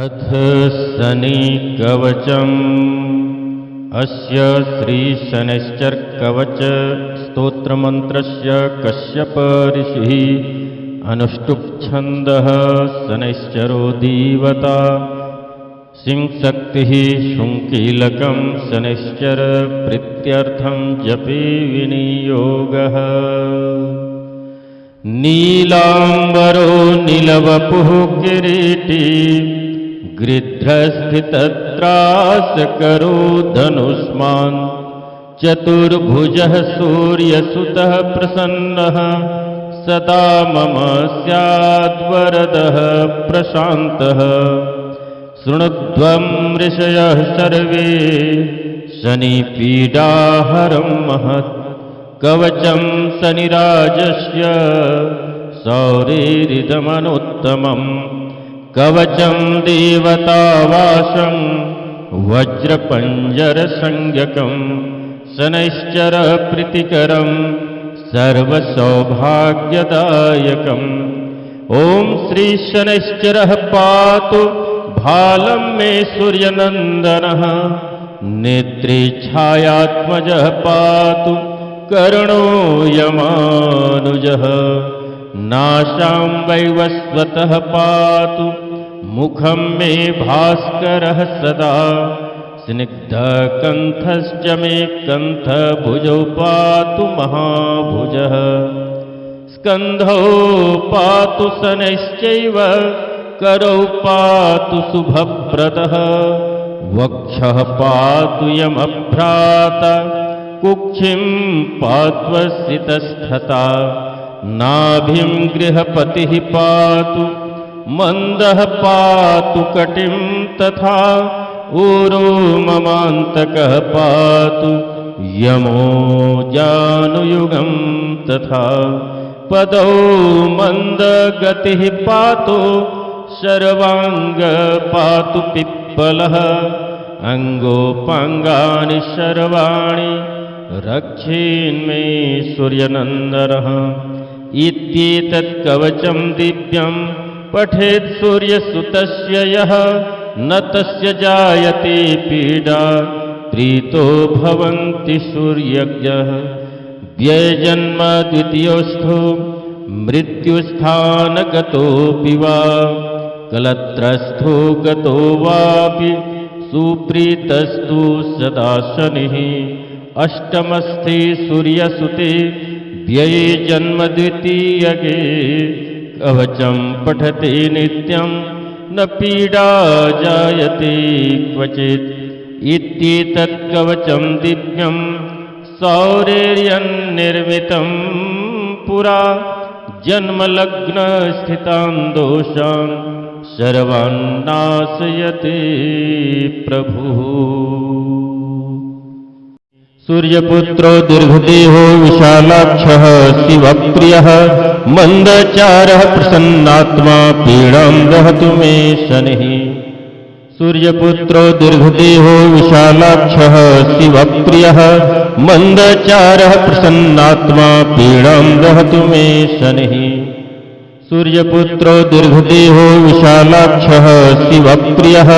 अथ शनि कवचम्। अस्य श्रीशनैश्चर कवच स्तोत्रमन्त्रस्य कश्यप ऋषिः अनुष्टुप् छन्दः शनैश्चरो दीवता सिंशक्तिः शुङ्कीलकं शनैश्चर प्रीत्यर्थं जपे विनियोगः। नीलाम्बरो नीलवपुः किरीटी गृध्रस्थितत्रासकरो धनुष्मान् चतुर्भुजः सूर्यसुतः प्रसन्नः सदा मम स्याद्वरदः प्रशान्तः। शृणुध्वं ऋषयः सर्वे शनिपीडाहरं महत् कवचं शनिराजस्य सौरेरिदमनुत्तमम्। कवचं देवतावासं वज्रपञ्जरसंज्ञकं शनैश्चर प्रीतिकरं सर्वसौभाग्यदायकम्। ॐ श्री शनैश्चरः पातु भालं मे सूर्यनन्दनः। नेत्रे छायात्मजः पातु कर्णो यमानुजः। नासां वैवस्वतः पातु मुखं मे भास्करः सदा। स्निग्धकण्ठश्च मे कण्ठभुजौ पातु महाभुजः। स्कन्धौ पातु शनैश्चैव करौ पातु शुभप्रदः। वक्षः पातु यमभ्राता कुक्षिं पात्वसितस्थता। नाभिं गृहपतिः पातु मन्दः पातु कटिं तथा। ऊरो ममान्तकः पातु यमो जानुयुगं तथा। पदौ मन्दगतिः पातु सर्वाङ्ग पातु पिप्पलः। अङ्गोपाङ्गानि सर्वाणि रक्षेन्मे सूर्यनन्दनः। इत्येतत् कवचं दिव्यं पठेत् सूर्यसुतस्य यः न तस्य जायते पीडा प्रीतो भवन्ति सूर्यज्ञः। व्ययजन्म द्वितीयोऽस्थो मृत्युस्थानगतोऽपि वा कलत्रस्थो गतो वापि सुप्रीतस्तु सदा शनिः। अष्टमस्थे सूर्यसुते व्यये जन्म द्वितीयके कवचं पठते नित्यं न पीडा जायते क्वचित्। इत्येतत् कवचं दिव्यं सौरेर्यन्निर्मितं पुरा जन्मलग्नस्थितान् दोषान् सर्वान् नाशयते प्रभुः। सूर्यपुत्रो दीर्घदेहो विशालाक्षः शिवप्रियः मन्दचारः प्रसन्नात्मा पीडां दहतु मे शनिः। सूर्यपुत्रो दीर्घदेहो विशालाक्षः शिवप्रियः मन्दचारः प्रसन्नात्मा पीडां दहतु मे शनिः। सूर्यपुत्रो दीर्घदेहो विशालाक्षः शिवप्रियः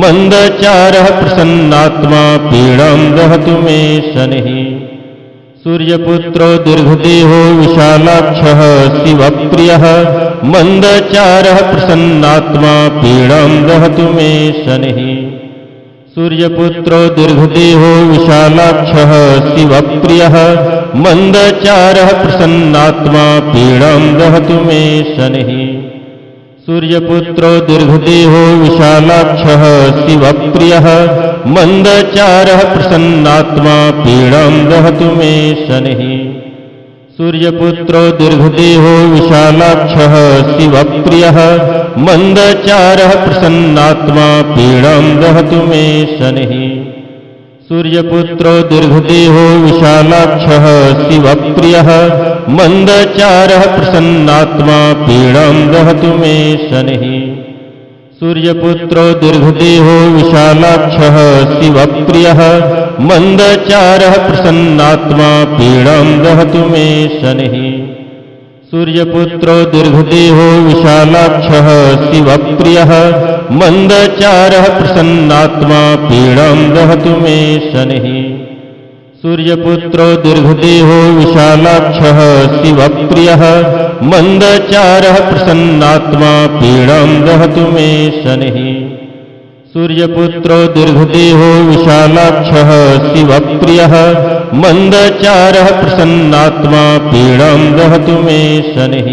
मन्दचारः प्रसन्नात्मा पीडां दहतु मे शनिः। सूर्यपुत्रो दीर्घदेहो विशालाक्षः शिवप्रियः मन्दचारः प्रसन्नात्मा पीडां दहतु मे शनिः। सूर्यपुत्रो दीर्घदेहो विशालाक्षः शिवप्रियः मन्दचारः प्रसन्नात्मा पीडां दहतु मे शनिः। सूर्यपुत्रो दीर्घदेहो विशालाक्षः शिवप्रियः मन्दचारः प्रसन्नात्मा पीडां दहतु मे शनिः। सूर्यपुत्रो दीर्घदेहो विशालाक्षः शिवप्रियः मन्दचारः प्रसन्नात्मा पीडां दहतु मे शनिः। सूर्यपुत्रो दीर्घदेहो विशालाक्षः शिवप्रियः मन्दचारः प्रसन्नात्मा पीडां दहतु मे शनिः। सूर्यपुत्रो दीर्घदेहो विशालाक्षः शिवप्रियः मन्दचारः प्रसन्नात्मा पीडां दहतु मे शनिः। सूर्यपुत्रो दीर्घदेहो विशालाक्षः शिवप्रियः मन्दचारः प्रसन्नात्मा पीडां दहतु मे शनिः। सूर्यपुत्रो दीर्घदेहो विशालाक्षः शिवप्रियः मन्दचारः प्रसन्नात्मा पीडां दहतु मे शनिः। सूर्यपुत्रो दीर्घदेहो विशालाक्षः शिवप्रियः मन्दचारः प्रसन्नात्मा पीडां दहतु मे शनिः।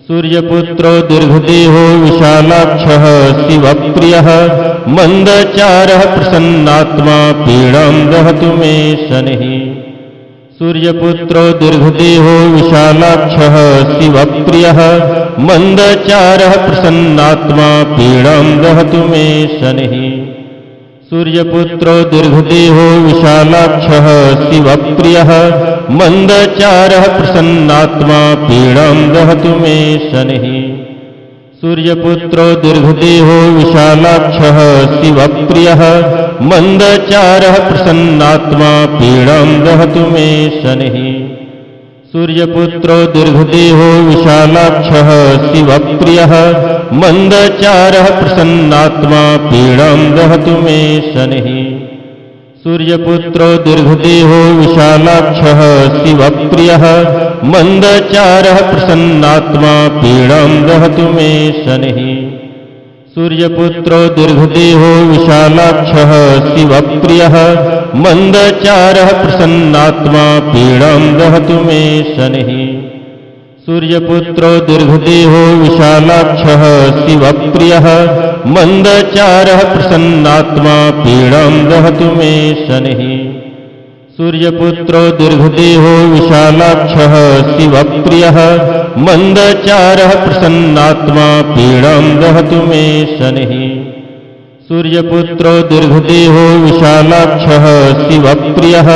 सूर्यपुत्रो दीर्घदेहो विशालाक्षः शिवप्रियः मन्दचारः प्रसन्नात्मा पीडां दहतु मे शनिः। सूर्यपुत्रो दीर्घदेहो विशालाक्षः शिवप्रियः मन्दचारः प्रसन्नात्मा पीडां दहतु मे शनिः। सूर्यपुत्रो दीर्घदेहो विशालाक्षः शिवप्रियः मन्दचारः प्रसन्नात्मा पीडां दहतु मे शनिः। सूर्यपुत्रो दीर्घदेहो विशालाक्षः शिवप्रियः मन्दचारः प्रसन्नात्मा पीडां दहतु मे शनिः। सूर्यपुत्रो दीर्घदेहो विशालाक्षः शिवप्रियः मन्दचारः प्रसन्नात्मा पीडां दहतु मे शनिः। सूर्यपुत्रो दीर्घदेहो विशालाक्षः शिवप्रियः मन्दचारः प्रसन्नात्मा पीडां दहतु मे शनिः। सूर्यपुत्रो दीर्घदेहो विशालाक्षः शिवप्रियः मन्दचारः प्रसन्नात्मा पीडां दहतु मे शनिः। सूर्यपुत्रो दीर्घदेहो विशालाक्षः शिवप्रियः मन्दचारः प्रसन्नात्मा पीडां दहतु मे शनिः। सूर्यपुत्रो दीर्घदेहो विशालाक्षः शिवप्रियः मन्दचारः प्रसन्नात्मा पीडां दहतु मे शनिः। सूर्यपुत्रो दीर्घदेहो विशालाक्षः शिवप्रियः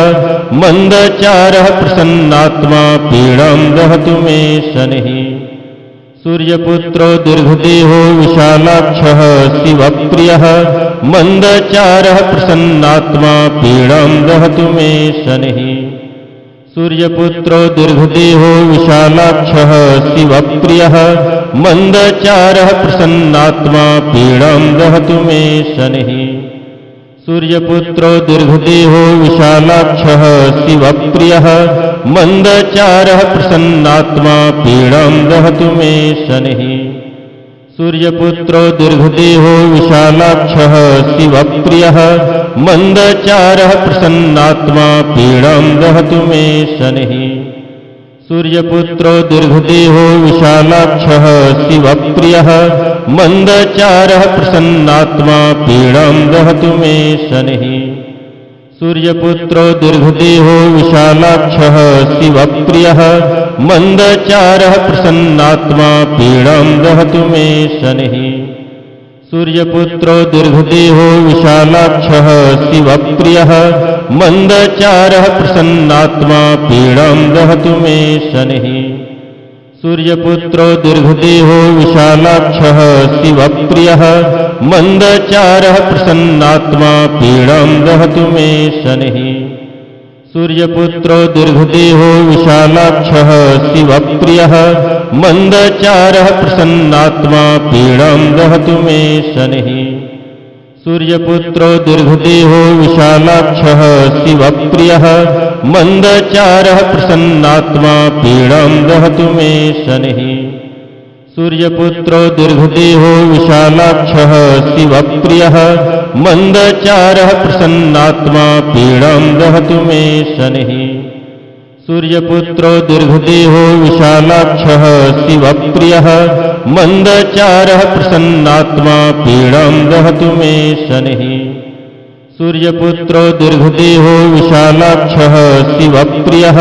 मन्दचारः प्रसन्नात्मा पीडां दहतु मे शनिः। सूर्यपुत्रो दीर्घदेहो विशालाक्षः शिवप्रियः मन्दचारः प्रसन्नात्मा पीडां दहतु मे शनिः। सूर्यपुत्रो दीर्घदेहो विशालाक्षः शिवप्रियः मन्दचारः प्रसन्नात्मा पीडां दहतु मे शनिः। सूर्यपुत्रो दीर्घदेहो विशालाक्षः शिवप्रियः मन्दचारः प्रसन्नात्मा पीडां दहतु मे शनिः। सूर्यपुत्रो दीर्घदेहो विशालाक्षः शिवप्रियः मन्दचारः प्रसन्नात्मा पीडां दहतु मे शनिः। सूर्यपुत्रो दीर्घदेहो विशालाक्षः शिवप्रियः मन्दचारः प्रसन्नात्मा पीडां दहतु मे शनिः। सूर्यपुत्रो दीर्घदेहो विशालाक्षः शिवप्रियः मन्दचारः प्रसन्नात्मा पीडां दहतु मे शनिः। सूर्यपुत्रो दीर्घदेहो विशालाक्षः शिवप्रियः मन्दचारः प्रसन्नात्मा पीडां दहतु मे शनिः। सूर्यपुत्रो दीर्घदेहो विशालाक्षः शिवप्रियः मन्दचारः प्रसन्नात्मा पीडां दहतु मे शनिः। सूर्यपुत्रो दीर्घदेहो विशालाक्षः शिवप्रियः मन्दचारः प्रसन्नात्मा पीडां दहतु मे शनिः। सूर्यपुत्रो दीर्घदेहो विशालाक्षः शिवप्रियः मन्दचारः प्रसन्नात्मा पीडां दहतु मे शनिः। सूर्यपुत्रो दीर्घदेहो विशालाक्षः शिवप्रियः मन्दचारः प्रसन्नात्मा पीडां दहतु मे शनिः। सूर्यपुत्रो दीर्घदेहो विशालाक्षः शिवप्रियः मन्दचारः प्रसन्नात्मा पीडां दहतु मे शनिः। सूर्यपुत्रो दीर्घदेहो विशालाक्षः शिवप्रियः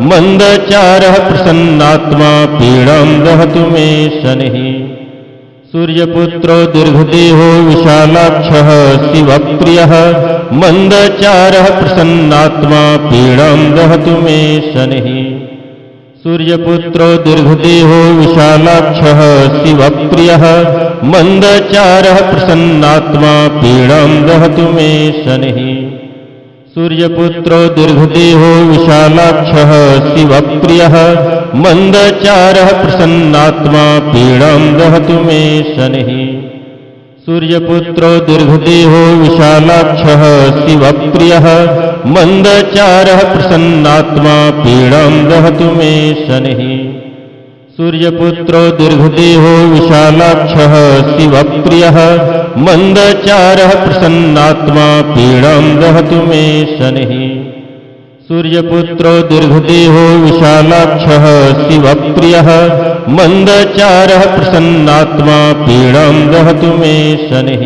मन्दचारः प्रसन्नात्मा पीडां दहतु मे शनिः। सूर्यपुत्रो दीर्घदेहो विशालाक्षः शिवप्रियः मन्दचारः प्रसन्नात्मा पीडां दहतु मे शनिः। सूर्यपुत्रो दीर्घदेहो विशालाक्षः शिवप्रियः मन्दचारः प्रसन्नात्मा पीडां दहतु मे शनिः। सूर्यपुत्रो दीर्घदेहो विशालाक्षः शिवप्रियः मन्दचारः प्रसन्नात्मा पीडां दहतु मे शनिः सूर्यपुत्रो दीर्घदेहो विशालाक्षः शिवप्रियः मन्दचारः प्रसन्नात्मा पीडां दहतु मे शनिः सूर्यपुत्रो दीर्घदेहो विशालाक्षः शिवप्रियः मन्दचारः प्रसन्नात्मा पीडां दहतु मे शनिः सूर्यपुत्रो दीर्घदेहो विशालाक्षः शिवप्रियः मन्दचारः प्रसन्नात्मा पीडां दहतु मे शनिः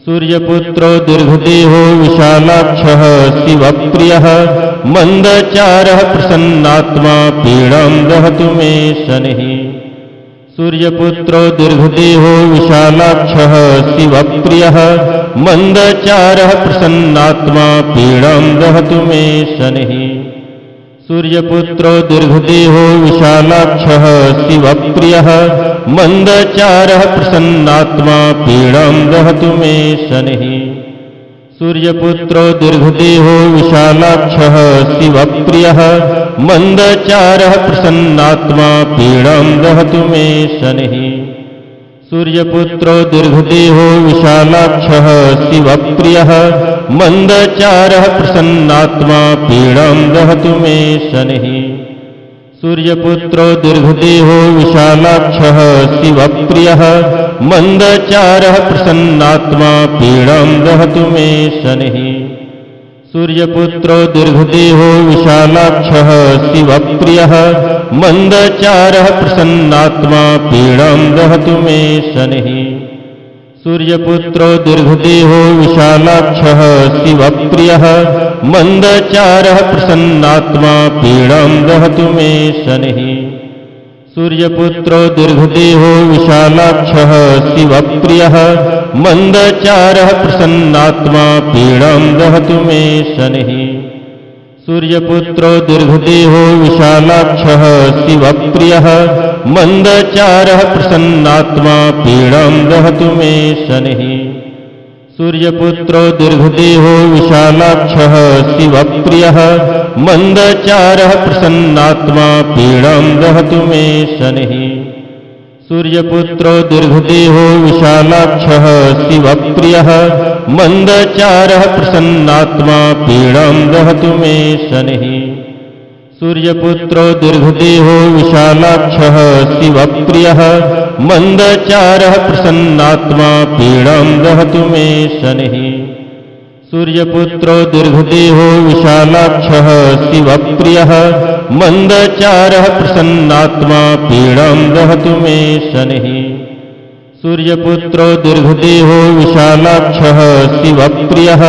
सूर्यपुत्रो दीर्घदेहो विशालाक्षः शिवप्रियः मन्दचारः प्रसन्नात्मा पीडां दहतु मे शनिः सूर्यपुत्रो दीर्घदेहो विशालाक्षः शिवप्रियः मन्दचारः प्रसन्नात्मा पीडां दहतु मे शनिः सूर्यपुत्रो दीर्घदेहो विशालाक्षः शिवप्रियः मन्दचारः प्रसन्नात्मा पीडां दहतु मे शनिः सूर्यपुत्रो दीर्घदेहो विशालाक्षः शिवप्रियः मन्दचारः प्रसन्नात्मा पीडां दहतु मे शनिः सूर्यपुत्रो दीर्घदेहो विशालाक्षः शिवप्रियः मन्दचारः प्रसन्नात्मा पीडां दहतु मे शनिः सूर्यपुत्रो दीर्घदेहो विशालाक्षः शिवप्रियः मन्दचारः प्रसन्नात्मा पीडां दहतु मे शनिः सूर्यपुत्रो दीर्घदेहो विशालाक्षः शिवप्रियः मन्दचारः प्रसन्नात्मा पीडां दहतु मे शनिः सूर्यपुत्रो दीर्घदेहो विशालाक्षः शिवप्रियः मन्दचारः प्रसन्नात्मा पीडां दहतु मे शनिः सूर्यपुत्रो दीर्घदेहो विशालाक्षः शिवप्रियः मन्दचारः प्रसन्नात्मा पीडां दहतु मे शनिः सूर्यपुत्रो दीर्घदेहो विशालाक्षः शिवप्रियः मन्दचारः प्रसन्नात्मा पीडां दहतु मे शनिः सूर्यपुत्रो दीर्घदेहो विशालाक्षः शिवप्रियः मन्दचारः प्रसन्नात्मा पीडां दहतु मे शनिः सूर्यपुत्रो दीर्घदेहो विशालाक्षः शिवप्रियः मन्दचारः प्रसन्नात्मा पीडां दहतु मे शनिः सूर्यपुत्रो दीर्घदेहो विशालाक्षः शिवप्रियः मन्दचारः प्रसन्नात्मा पीडां दहतु मे शनिः सूर्यपुत्रो दीर्घदेहो विशालाक्षः शिवप्रियः मन्दचारः प्रसन्नात्मा पीडां दहतु मे शनिः सूर्यपुत्रो दीर्घदेहो विशालाक्षः शिवप्रियः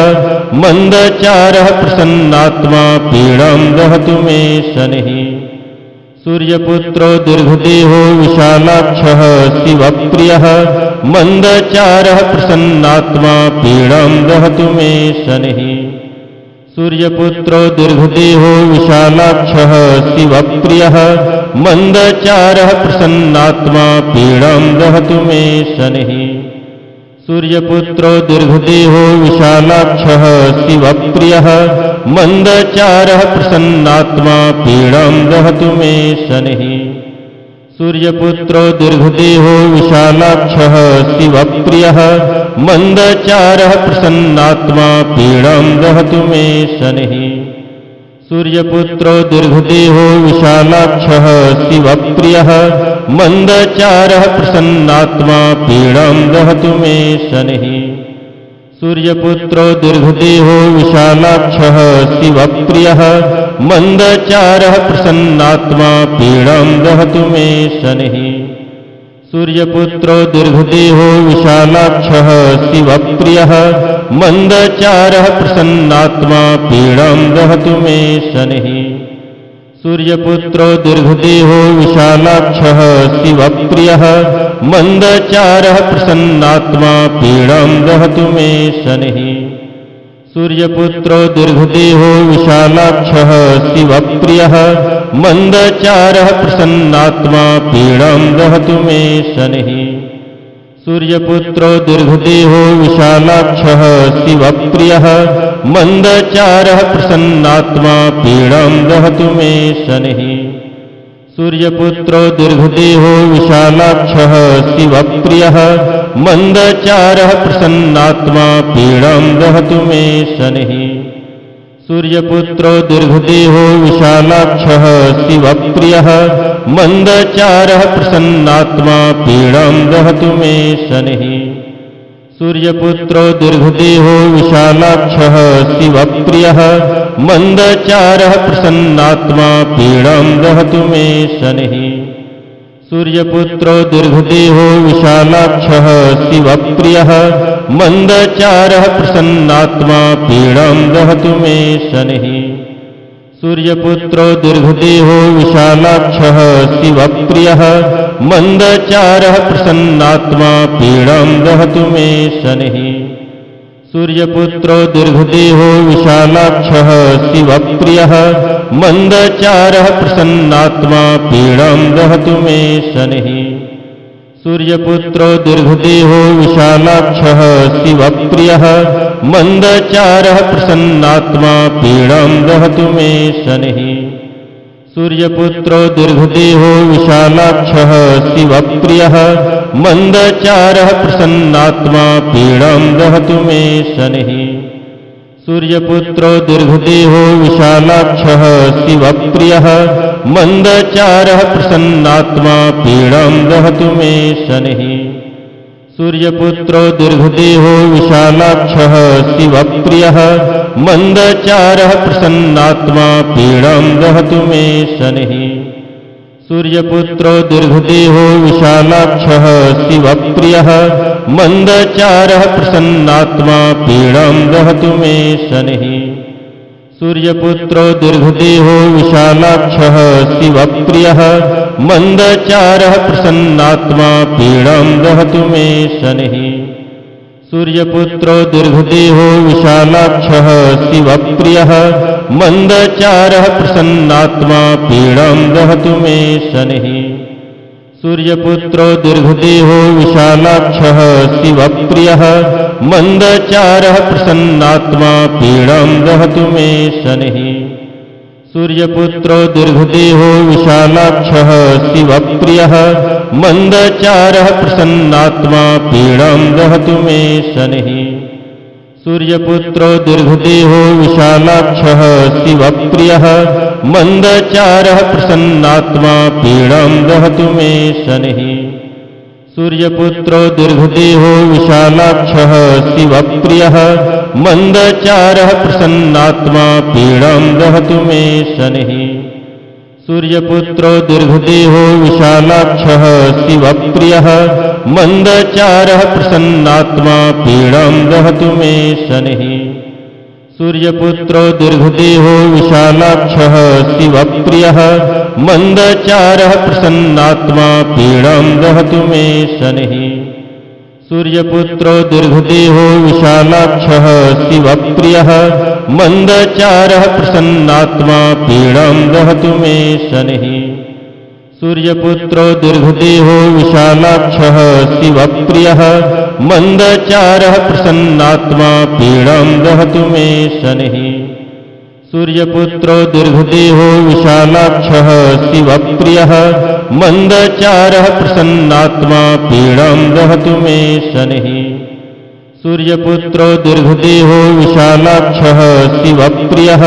मन्दचारः प्रसन्नात्मा पीडां दहतु मे शनिः सूर्यपुत्रो दीर्घदेहो विशालाक्षः शिवप्रियः मन्दचारः प्रसन्नात्मा पीडां दहतु मे शनिः सूर्यपुत्रो दीर्घदेहो विशालाक्षः शिवप्रियः मन्दचारः प्रसन्नात्मा पीडां दहतु मे शनिः सूर्यपुत्रो दीर्घदेहो विशालाक्षः शिवप्रियः मन्दचारः प्रसन्नात्मा पीडां दहतु मे शनिः सूर्यपुत्रो दीर्घदेहो विशालाक्षः शिवप्रियः मन्दचारः प्रसन्नात्मा पीडां दहतु मे शनिः सूर्यपुत्रो दीर्घदेहो विशालाक्षः शिवप्रियः मन्दचारः प्रसन्नात्मा पीडां दहतु मे शनिः सूर्यपुत्रो दीर्घदेहो विशालाक्षः शिवप्रियः मन्दचारः प्रसन्नात्मा पीडां दहतु मे शनिः सूर्यपुत्रो दीर्घदेहो विशालाक्षः शिवप्रियः मन्दचारः प्रसन्नात्मा पीडां दहतु मे शनिः सूर्यपुत्रो दीर्घदेहो विशालाक्षः शिवप्रियः मन्दचारः प्रसन्नात्मा पीडां दहतु मे शनिः सूर्यपुत्रो दीर्घदेहो विशालाक्षः शिवप्रियः मन्दचारः प्रसन्नात्मा पीडां दहतु मे शनिः सूर्यपुत्रो दीर्घदेहो विशालाक्षः शिवप्रियः मन्दचारः प्रसन्नात्मा पीडां दहतु मे शनिः सूर्यपुत्रो दीर्घदेहो विशालाक्षः शिवप्रियः मन्दचारः प्रसन्नात्मा पीडां दहतु मे शनिः सूर्यपुत्रो दीर्घदेहो विशालाक्षः शिवप्रियः मन्दचारः प्रसन्नात्मा पीडां दहतु मे शनिः सूर्यपुत्रो दीर्घदेहो विशालाक्षः शिवप्रियः मन्दचारः प्रसन्नात्मा पीडां दहतु मे शनिः सूर्यपुत्रो दीर्घदेहो विशालाक्षः शिवप्रियः मन्दचारः प्रसन्नात्मा पीडां दहतु मे शनिः सूर्यपुत्रो दीर्घदेहो विशालाक्षः शिवप्रियः मन्दचारः प्रसन्नात्मा पीडां दहतु मे शनिः सूर्यपुत्रो दीर्घदेहो विशालाक्षः शिवप्रियः मन्दचारः प्रसन्नात्मा पीडां दहतु मे शनिः सूर्यपुत्रो दीर्घदेहो विशालाक्षः शिवप्रियः मन्दचारः प्रसन्नात्मा पीडां दहतु मे शनिः सूर्यपुत्रो दीर्घदेहो विशालाक्षः शिवप्रियः मन्दचारः प्रसन्नात्मा पीडां दहतु मे शनिः सूर्यपुत्रो दीर्घदेहो विशालाक्षः शिवप्रियः मन्दचारः प्रसन्नात्मा पीडां दहतु मे शनिः सूर्यपुत्रो दीर्घदेहो विशालाक्षः शिवप्रियः मन्दचारः प्रसन्नात्मा पीडां दहतु मे शनिः सूर्यपुत्रो दीर्घदेहो विशालाक्षः शिवप्रियः मन्दचारः प्रसन्नात्मा पीडां दहतु मे शनिः सूर्यपुत्रो दीर्घदेहो विशालाक्षः शिवप्रियः मन्दचारः प्रसन्नात्मा पीडां दहतु मे शनिः सूर्यपुत्रो दीर्घदेहो विशालाक्षः शिवप्रियः मन्दचारः प्रसन्नात्मा पीडां दहतु मे शनिः सूर्यपुत्रो दीर्घदेहो विशालाक्षः शिवप्रियः मन्दचारः प्रसन्नात्मा पीडां दहतु मे शनिः सूर्यपुत्रो दीर्घदेहो विशालाक्षः शिवप्रियः मन्दचारः प्रसन्नात्मा पीडां दहतु मे शनिः सूर्यपुत्रो दीर्घदेहो विशालाक्षः शिवप्रियः मन्दचारः प्रसन्नात्मा पीडां दहतु मे शनिः सूर्यपुत्रो दीर्घदेहो विशालाक्षः शिवप्रियः मन्दचारः प्रसन्नात्मा पीडां दहतु मे शनिः सूर्यपुत्रो दीर्घदेहो विशालाक्षः शिवप्रियः मन्दचारः प्रसन्नात्मा पीडां दहतु मे शनिः सूर्यपुत्रो दीर्घदेहो विशालाक्षः शिवप्रियः मन्दचारः प्रसन्नात्मा पीडां दहतु मे शनिः सूर्यपुत्रो दीर्घदेहो विशालाक्षः शिवप्रियः मन्दचारः प्रसन्नात्मा पीडां दहतु मे शनिः सूर्यपुत्रो दीर्घदेहो विशालाक्षः शिवप्रियः मन्दचारः प्रसन्नात्मा पीडां दहतु मे शनिः सूर्यपुत्रो दीर्घदेहो विशालाक्षः शिवप्रियः मन्दचारः प्रसन्नात्मा पीडां दहतु मे शनिः सूर्यपुत्रो दीर्घदेहो विशालाक्षः शिवप्रियः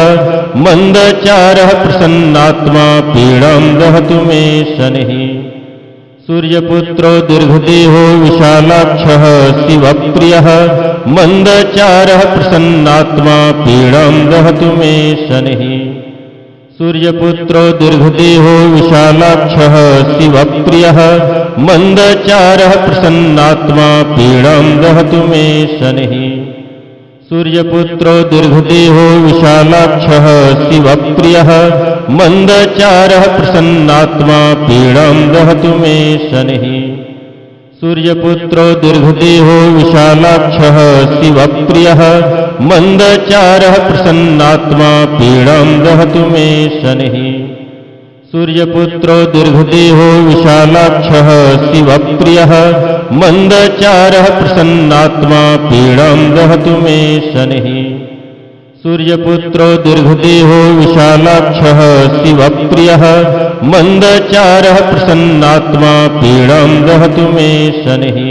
मन्दचारः प्रसन्नात्मा पीडां दहतु मे शनिः सूर्यपुत्रो दीर्घदेहो विशालाक्षः शिवप्रियः मन्दचारः प्रसन्नात्मा पीडां दहतु मे शनिः सूर्यपुत्रो दीर्घदेहो विशालाक्षः शिवप्रियः मन्दचारः प्रसन्नात्मा पीडां दहतु मे शनिः सूर्यपुत्रो दीर्घदेहो विशालाक्षः शिवप्रियः मन्दचारः प्रसन्नात्मा पीडां दहतु मे शनिः सूर्यपुत्रो दीर्घदेहो विशालाक्षः शिवप्रियः मन्दचारः प्रसन्नात्मा पीडां दहतु मे शनिः सूर्यपुत्रो दीर्घदेहो विशालाक्षः शिवप्रियः मन्दचारः प्रसन्नात्मा पीडां दहतु मे शनिः सूर्यपुत्रो दीर्घदेहो विशालाक्षः शिवप्रियः मन्दचारः प्रसन्नात्मा पीडां दहतु मे शनिः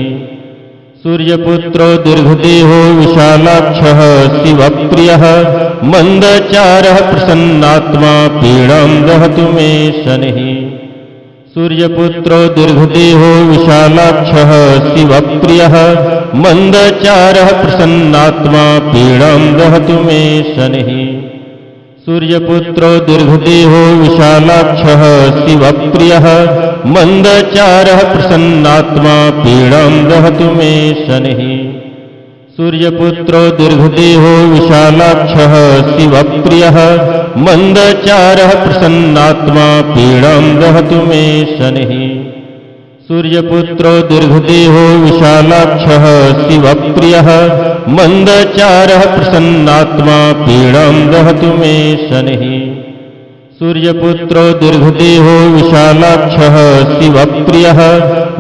सूर्यपुत्रो दीर्घदेहो विशालाक्षः शिवप्रियः मन्दचारः प्रसन्नात्मा पीडां दहतु मे शनिः सूर्यपुत्रो दीर्घदेहो विशालाक्षः शिवप्रियः मन्दचारः प्रसन्नात्मा पीडां दहतु मे शनिः सूर्यपुत्रो दीर्घदेहो विशालाक्षः शिवप्रियः मन्दचारः प्रसन्नात्मा पीडां दहतु मे शनिः सूर्यपुत्रो दीर्घदेहो विशालाक्षः शिवप्रियः मन्दचारः प्रसन्नात्मा पीडां दहतु मे शनिः सूर्यपुत्रो दीर्घदेहो विशालाक्षः शिवप्रियः मन्दचारः प्रसन्नात्मा पीडां दहतु मे शनिः सूर्यपुत्रो दीर्घदेहो विशालाक्षः शिवप्रियः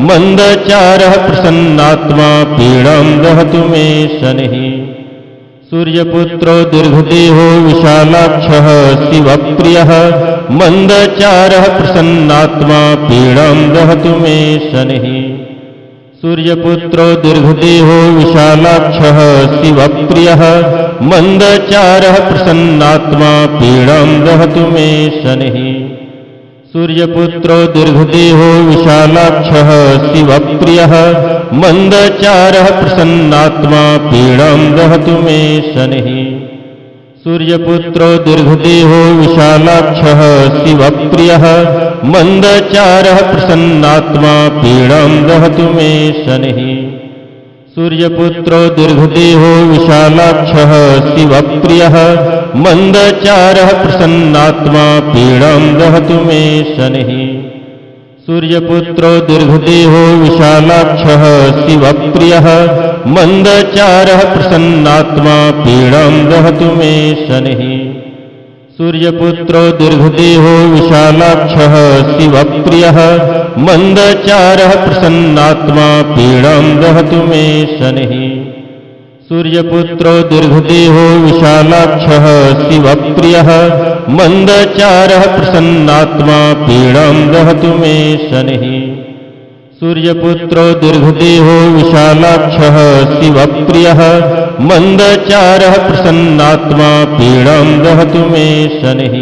मन्दचारः प्रसन्नात्मा पीडां दहतु मे शनिः सूर्यपुत्रो दीर्घदेहो विशालाक्षः शिवप्रियः मन्दचारः प्रसन्नात्मा पीडां दहतु मे शनिः सूर्यपुत्रो दीर्घदेहो विशालाक्षः शिवप्रियः मन्दचारः प्रसन्नात्मा पीडां दहतु मे शनिः सूर्यपुत्रो दीर्घदेहो विशालाक्षः शिवप्रियः मन्दचारः प्रसन्नात्मा पीडां दहतु मे शनिः सूर्यपुत्रो दीर्घदेहो विशालाक्षः शिवप्रियः मन्दचारः प्रसन्नात्मा पीडां दहतु मे शनिः सूर्यपुत्रो दीर्घदेहो विशालाक्षः शिवप्रियः मन्दचारः प्रसन्नात्मा पीडां दहतु मे शनिः सूर्यपुत्रो दीर्घदेहो विशालाक्षः शिवप्रियः मन्दचारः प्रसन्नात्मा पीडां दहतु मे शनिः सूर्यपुत्रो दीर्घदेहो विशालाक्षः शिवप्रियः मन्दचारः प्रसन्नात्मा पीडां दहतु मे शनिः सूर्यपुत्रो दीर्घदेहो विशालाक्षः शिवप्रियः मन्दचारः प्रसन्नात्मा पीडां दहतु मे शनिः सूर्यपुत्रो दीर्घदेहो विशालाक्षः शिवप्रियः मन्दचारः प्रसन्नात्मा पीडां दहतु मे शनिः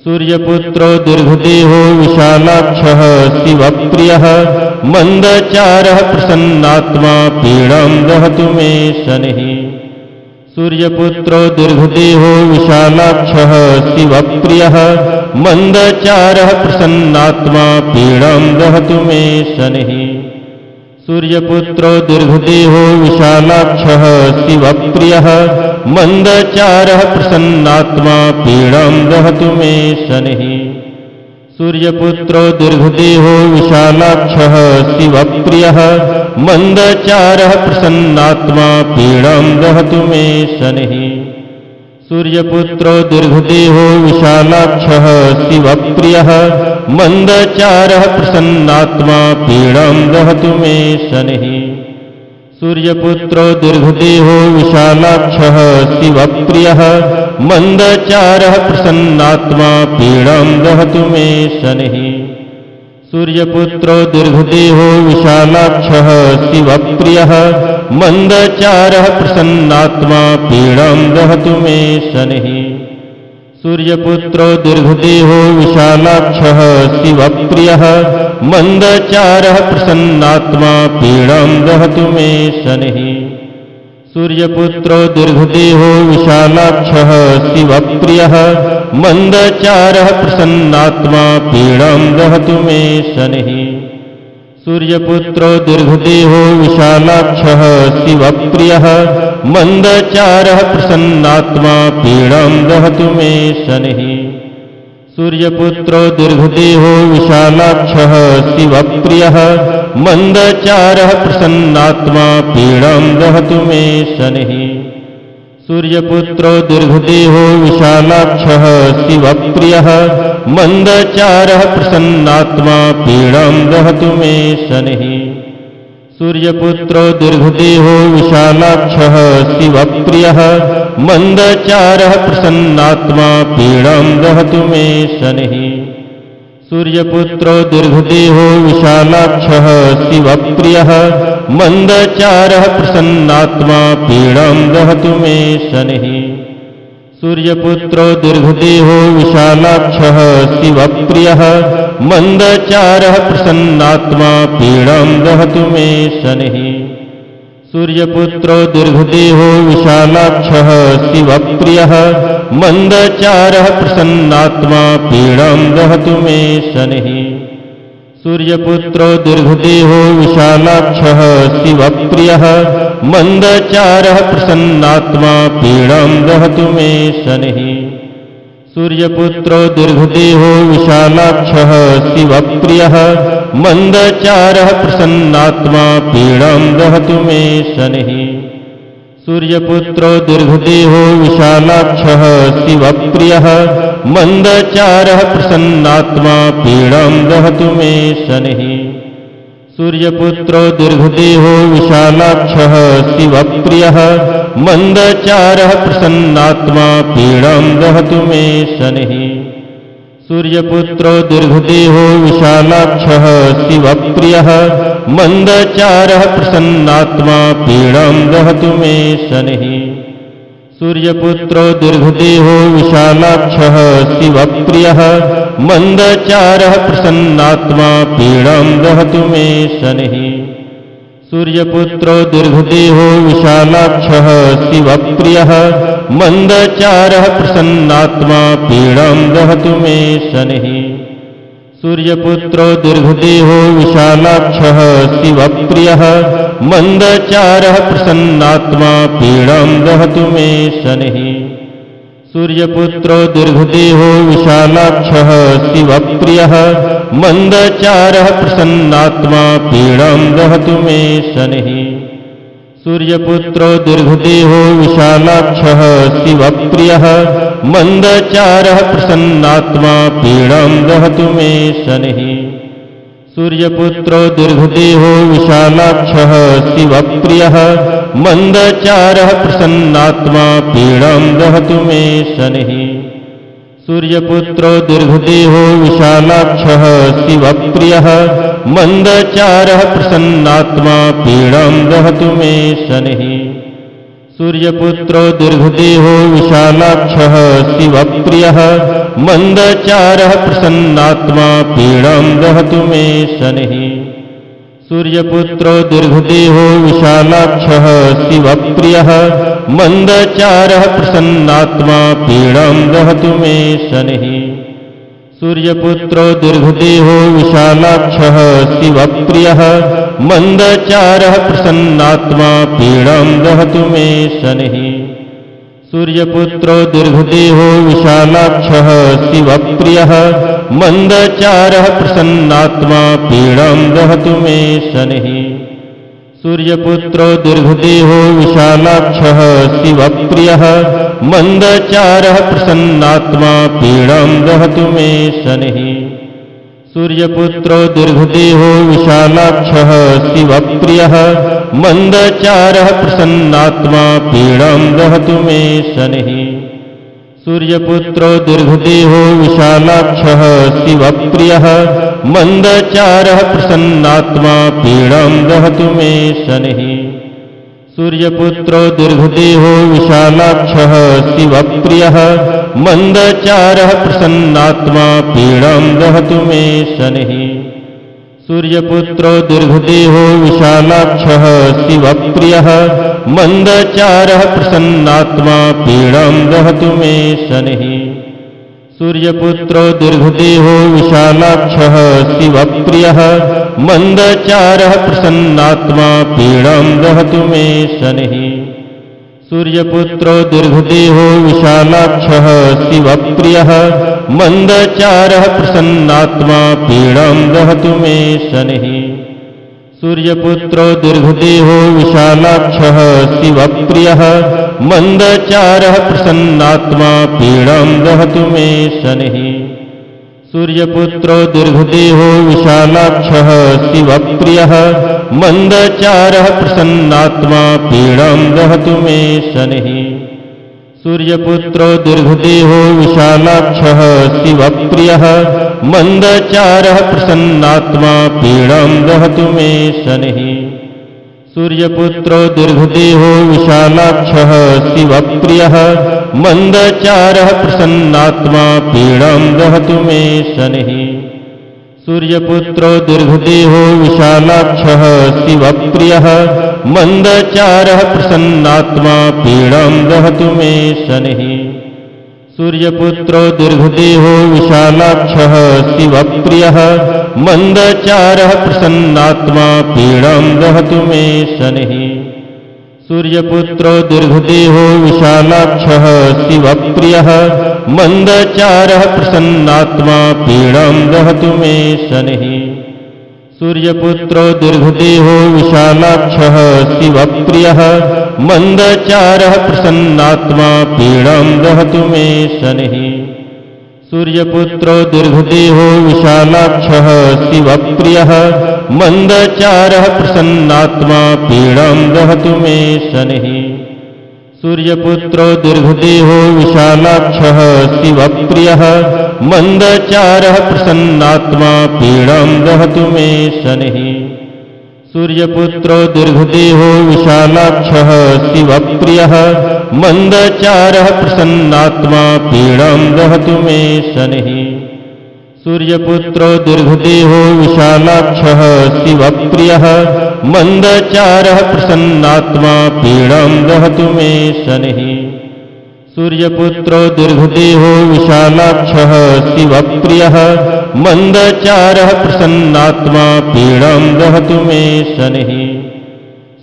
सूर्यपुत्रो दीर्घदेहो विशालाक्षः शिवप्रियः मन्दचारः प्रसन्नात्मा पीडां दहतु मे शनिः सूर्यपुत्रो दीर्घदेहो विशालाक्षः शिवप्रियः मन्दचारः प्रसन्नात्मा पीडां दहतु मे शनिः सूर्यपुत्रो दीर्घदेहो विशालाक्षः शिवप्रियः मन्दचारः प्रसन्नात्मा पीडां दहतु मे शनिः सूर्यपुत्रो दीर्घदेहो विशालाक्षः शिवप्रियः मन्दचारः प्रसन्नात्मा पीडां दहतु मे शनिः सूर्यपुत्रो दीर्घदेहो विशालाक्षः शिवप्रियः मन्दचारः प्रसन्नात्मा पीडां दहतु मे शनिः सूर्यपुत्रो दीर्घदेहो विशालाक्षः शिवप्रियः मन्दचारः प्रसन्नात्मा पीडां दहतु मे शनिः सूर्यपुत्रो दीर्घदेहो विशालाक्षः शिवप्रियः मन्दचारः प्रसन्नात्मा पीडां दहतु मे शनिः सूर्यपुत्रो दीर्घदेहो विशालाक्षः शिवप्रियः मन्दचारः प्रसन्नात्मा पीडां दहतु मे शनिः सूर्यपुत्रो दीर्घदेहो विशालाक्षः शिवप्रियः मन्दचारः प्रसन्नात्मा पीडां दहतु मे शनिः सूर्यपुत्रो दीर्घदेहो विशालाक्षः शिवप्रियः मन्दचारः प्रसन्नात्मा पीडां दहतु मे शनिः सूर्यपुत्रो दीर्घदेहो विशालाक्षः शिवप्रियः मन्दचारः प्रसन्नात्मा पीडां दहतु मे शनिः सूर्यपुत्रो दीर्घदेहो विशालाक्षः शिवप्रियः मन्दचारः प्रसन्नात्मा पीडां दहतु मे शनिः सूर्यपुत्रो दीर्घदेहो विशालाक्षः शिवप्रियः मन्दचारः प्रसन्नात्मा पीडां दहतु मे शनिः सूर्यपुत्रो दीर्घदेहो विशालाक्षः शिवप्रियः मन्दचारः प्रसन्नात्मा पीडां दहतु मे शनिः सूर्यपुत्रो दीर्घदेहो विशालाक्षः शिवप्रियः मन्दचारः प्रसन्नात्मा पीडां दहतु मे शनिः सूर्यपुत्रो दीर्घदेहो विशालाक्षः शिवप्रियः मन्दचारः प्रसन्नात्मा पीडां दहतु मे शनिः सूर्यपुत्रो दीर्घदेहो विशालाक्षः शिवप्रियः मन्दचारः प्रसन्नात्मा पीडां दहतु मे शनिः सूर्यपुत्रो दीर्घदेहो विशालाक्षः शिवप्रियः मन्दचारः प्रसन्नात्मा पीडां दहतु मे शनिः सूर्यपुत्रो दीर्घदेहो विशालाक्षः शिवप्रियः मन्दचारः प्रसन्नात्मा पीडां दहतु मे शनिः सूर्यपुत्रो दीर्घदेहो विशालाक्षः शिवप्रियः मन्दचारः प्रसन्नात्मा पीडां दहतु मे शनिः सूर्यपुत्रो दीर्घदेहो विशालाक्षः शिवप्रियः मन्दचारः प्रसन्नात्मा पीडां दहतु मे शनिः सूर्यपुत्रो दीर्घदेहो विशालाक्षः शिवप्रियः मन्दचारः प्रसन्नात्मा पीडां दहतु मे शनिः सूर्यपुत्रो दीर्घदेहो विशालाक्षः शिवप्रियः मन्दचारः प्रसन्नात्मा पीडां दहतु मे शनिः सूर्यपुत्रो दीर्घदेहो विशालाक्षः शिवप्रियः मन्दचारः प्रसन्नात्मा पीडां दहतु मे शनिः सूर्यपुत्रो दीर्घदेहो विशालाक्षः शिवप्रियः मन्दचारः प्रसन्नात्मा पीडां दहतु मे शनिः सूर्यपुत्रो दीर्घदेहो विशालाक्षः शिवप्रियः मन्दचारः प्रसन्नात्मा पीडां दहतु मे शनिः सूर्यपुत्रो दीर्घदेहो विशालाक्षः शिवप्रियः मन्दचारः प्रसन्नात्मा पीडां दहतु मे शनिः सूर्यपुत्रो दीर्घदेहो विशालाक्षः शिवप्रियः मन्दचारः प्रसन्नात्मा पीडां दहतु मे शनिः सूर्यपुत्रो दीर्घदेहो विशालाक्षः शिवप्रियः मन्दचारः प्रसन्नात्मा पीडां दहतु मे शनिः सूर्यपुत्रो दीर्घदेहो विशालाक्षः शिवप्रियः मन्दचारः प्रसन्नात्मा पीडां दहतु मे शनिः सूर्यपुत्रो दीर्घदेहो विशालाक्षः शिवप्रियः मन्दचारः प्रसन्नात्मा पीडां दहतु मे शनिः सूर्यपुत्रो दीर्घदेहो विशालाक्षः शिवप्रियः मन्दचारः प्रसन्नात्मा पीडां दहतु मे शनिः सूर्यपुत्रो दीर्घदेहो विशालाक्षः शिवप्रियः मन्दचारः प्रसन्नात्मा पीडां दहतु मे शनिः सूर्यपुत्रो दीर्घदेहो विशालाक्षः शिवप्रियः मन्दचारः प्रसन्नात्मा पीडां दहतु मे शनिः सूर्यपुत्रो दीर्घदेहो विशालाक्षः शिवप्रियः मन्दचारः प्रसन्नात्मा पीडां दहतु मे शनिः सूर्यपुत्रो दीर्घदेहो विशालाक्षः शिवप्रियः मन्दचारः प्रसन्नात्मा पीडां दहतु मे शनिः सूर्यपुत्रो दीर्घदेहो विशालाक्षः शिवप्रियः मन्दचारः प्रसन्नात्मा पीडां दहतु मे शनिः सूर्यपुत्रो दीर्घदेहो विशालाक्षः शिवप्रियः मन्दचारः प्रसन्नात्मा पीडां दहतु मे शनिः सूर्यपुत्रो दीर्घदेहो विशालाक्षः शिवप्रियः मन्दचारः प्रसन्नात्मा पीडां दहतु मे शनिः सूर्यपुत्रो दीर्घदेहो विशालाक्षः शिवप्रियः मन्दचारः प्रसन्नात्मा पीडां दहतु मे शनिः सूर्यपुत्रो दीर्घदेहो विशालाक्षः शिवप्रियः मन्दचारः प्रसन्नात्मा पीडां दहतु मे शनिः सूर्यपुत्रो दीर्घदेहो विशालाक्षः शिवप्रियः मन्दचारः प्रसन्नात्मा पीडां दहतु मे शनिः सूर्यपुत्रो दीर्घदेहो विशालाक्षः शिवप्रियः मन्दचारः प्रसन्नात्मा पीडां दहतु मे शनिः सूर्यपुत्रो दीर्घदेहो विशालाक्षः शिवप्रियः मन्दचारः प्रसन्नात्मा पीडां दहतु मे शनिः सूर्यपुत्रो दीर्घदेहो विशालाक्षः शिवप्रियः मन्दचारः प्रसन्नात्मा पीडां दहतु मे शनिः सूर्यपुत्रो दीर्घदेहो विशालाक्षः शिवप्रियः मन्दचारः प्रसन्नात्मा पीडां दहतु मे शनिः सूर्यपुत्रो दीर्घदेहो विशालाक्षः शिवप्रियः मन्दचारः प्रसन्नात्मा पीडां दहतु मे शनिः सूर्यपुत्रो दीर्घदेहो विशालाक्षः शिवप्रियः मन्दचारः प्रसन्नात्मा पीडां दहतु मे शनिः सूर्यपुत्रो दीर्घदेहो विशालाक्षः शिवप्रियः मन्दचारः प्रसन्नात्मा पीडां दहतु मे शनिः सूर्यपुत्रो दीर्घदेहो विशालाक्षः शिवप्रियः मन्दचारः प्रसन्नात्मा पीडां दहतु मे शनिः सूर्यपुत्रो दीर्घदेहो विशालाक्षः शिवप्रियः मन्दचारः प्रसन्नात्मा पीडां दहतु मे शनिः सूर्यपुत्रो दीर्घदेहो विशालाक्षः शिवप्रियः मन्दचारः प्रसन्नात्मा पीडां दहतु मे शनिः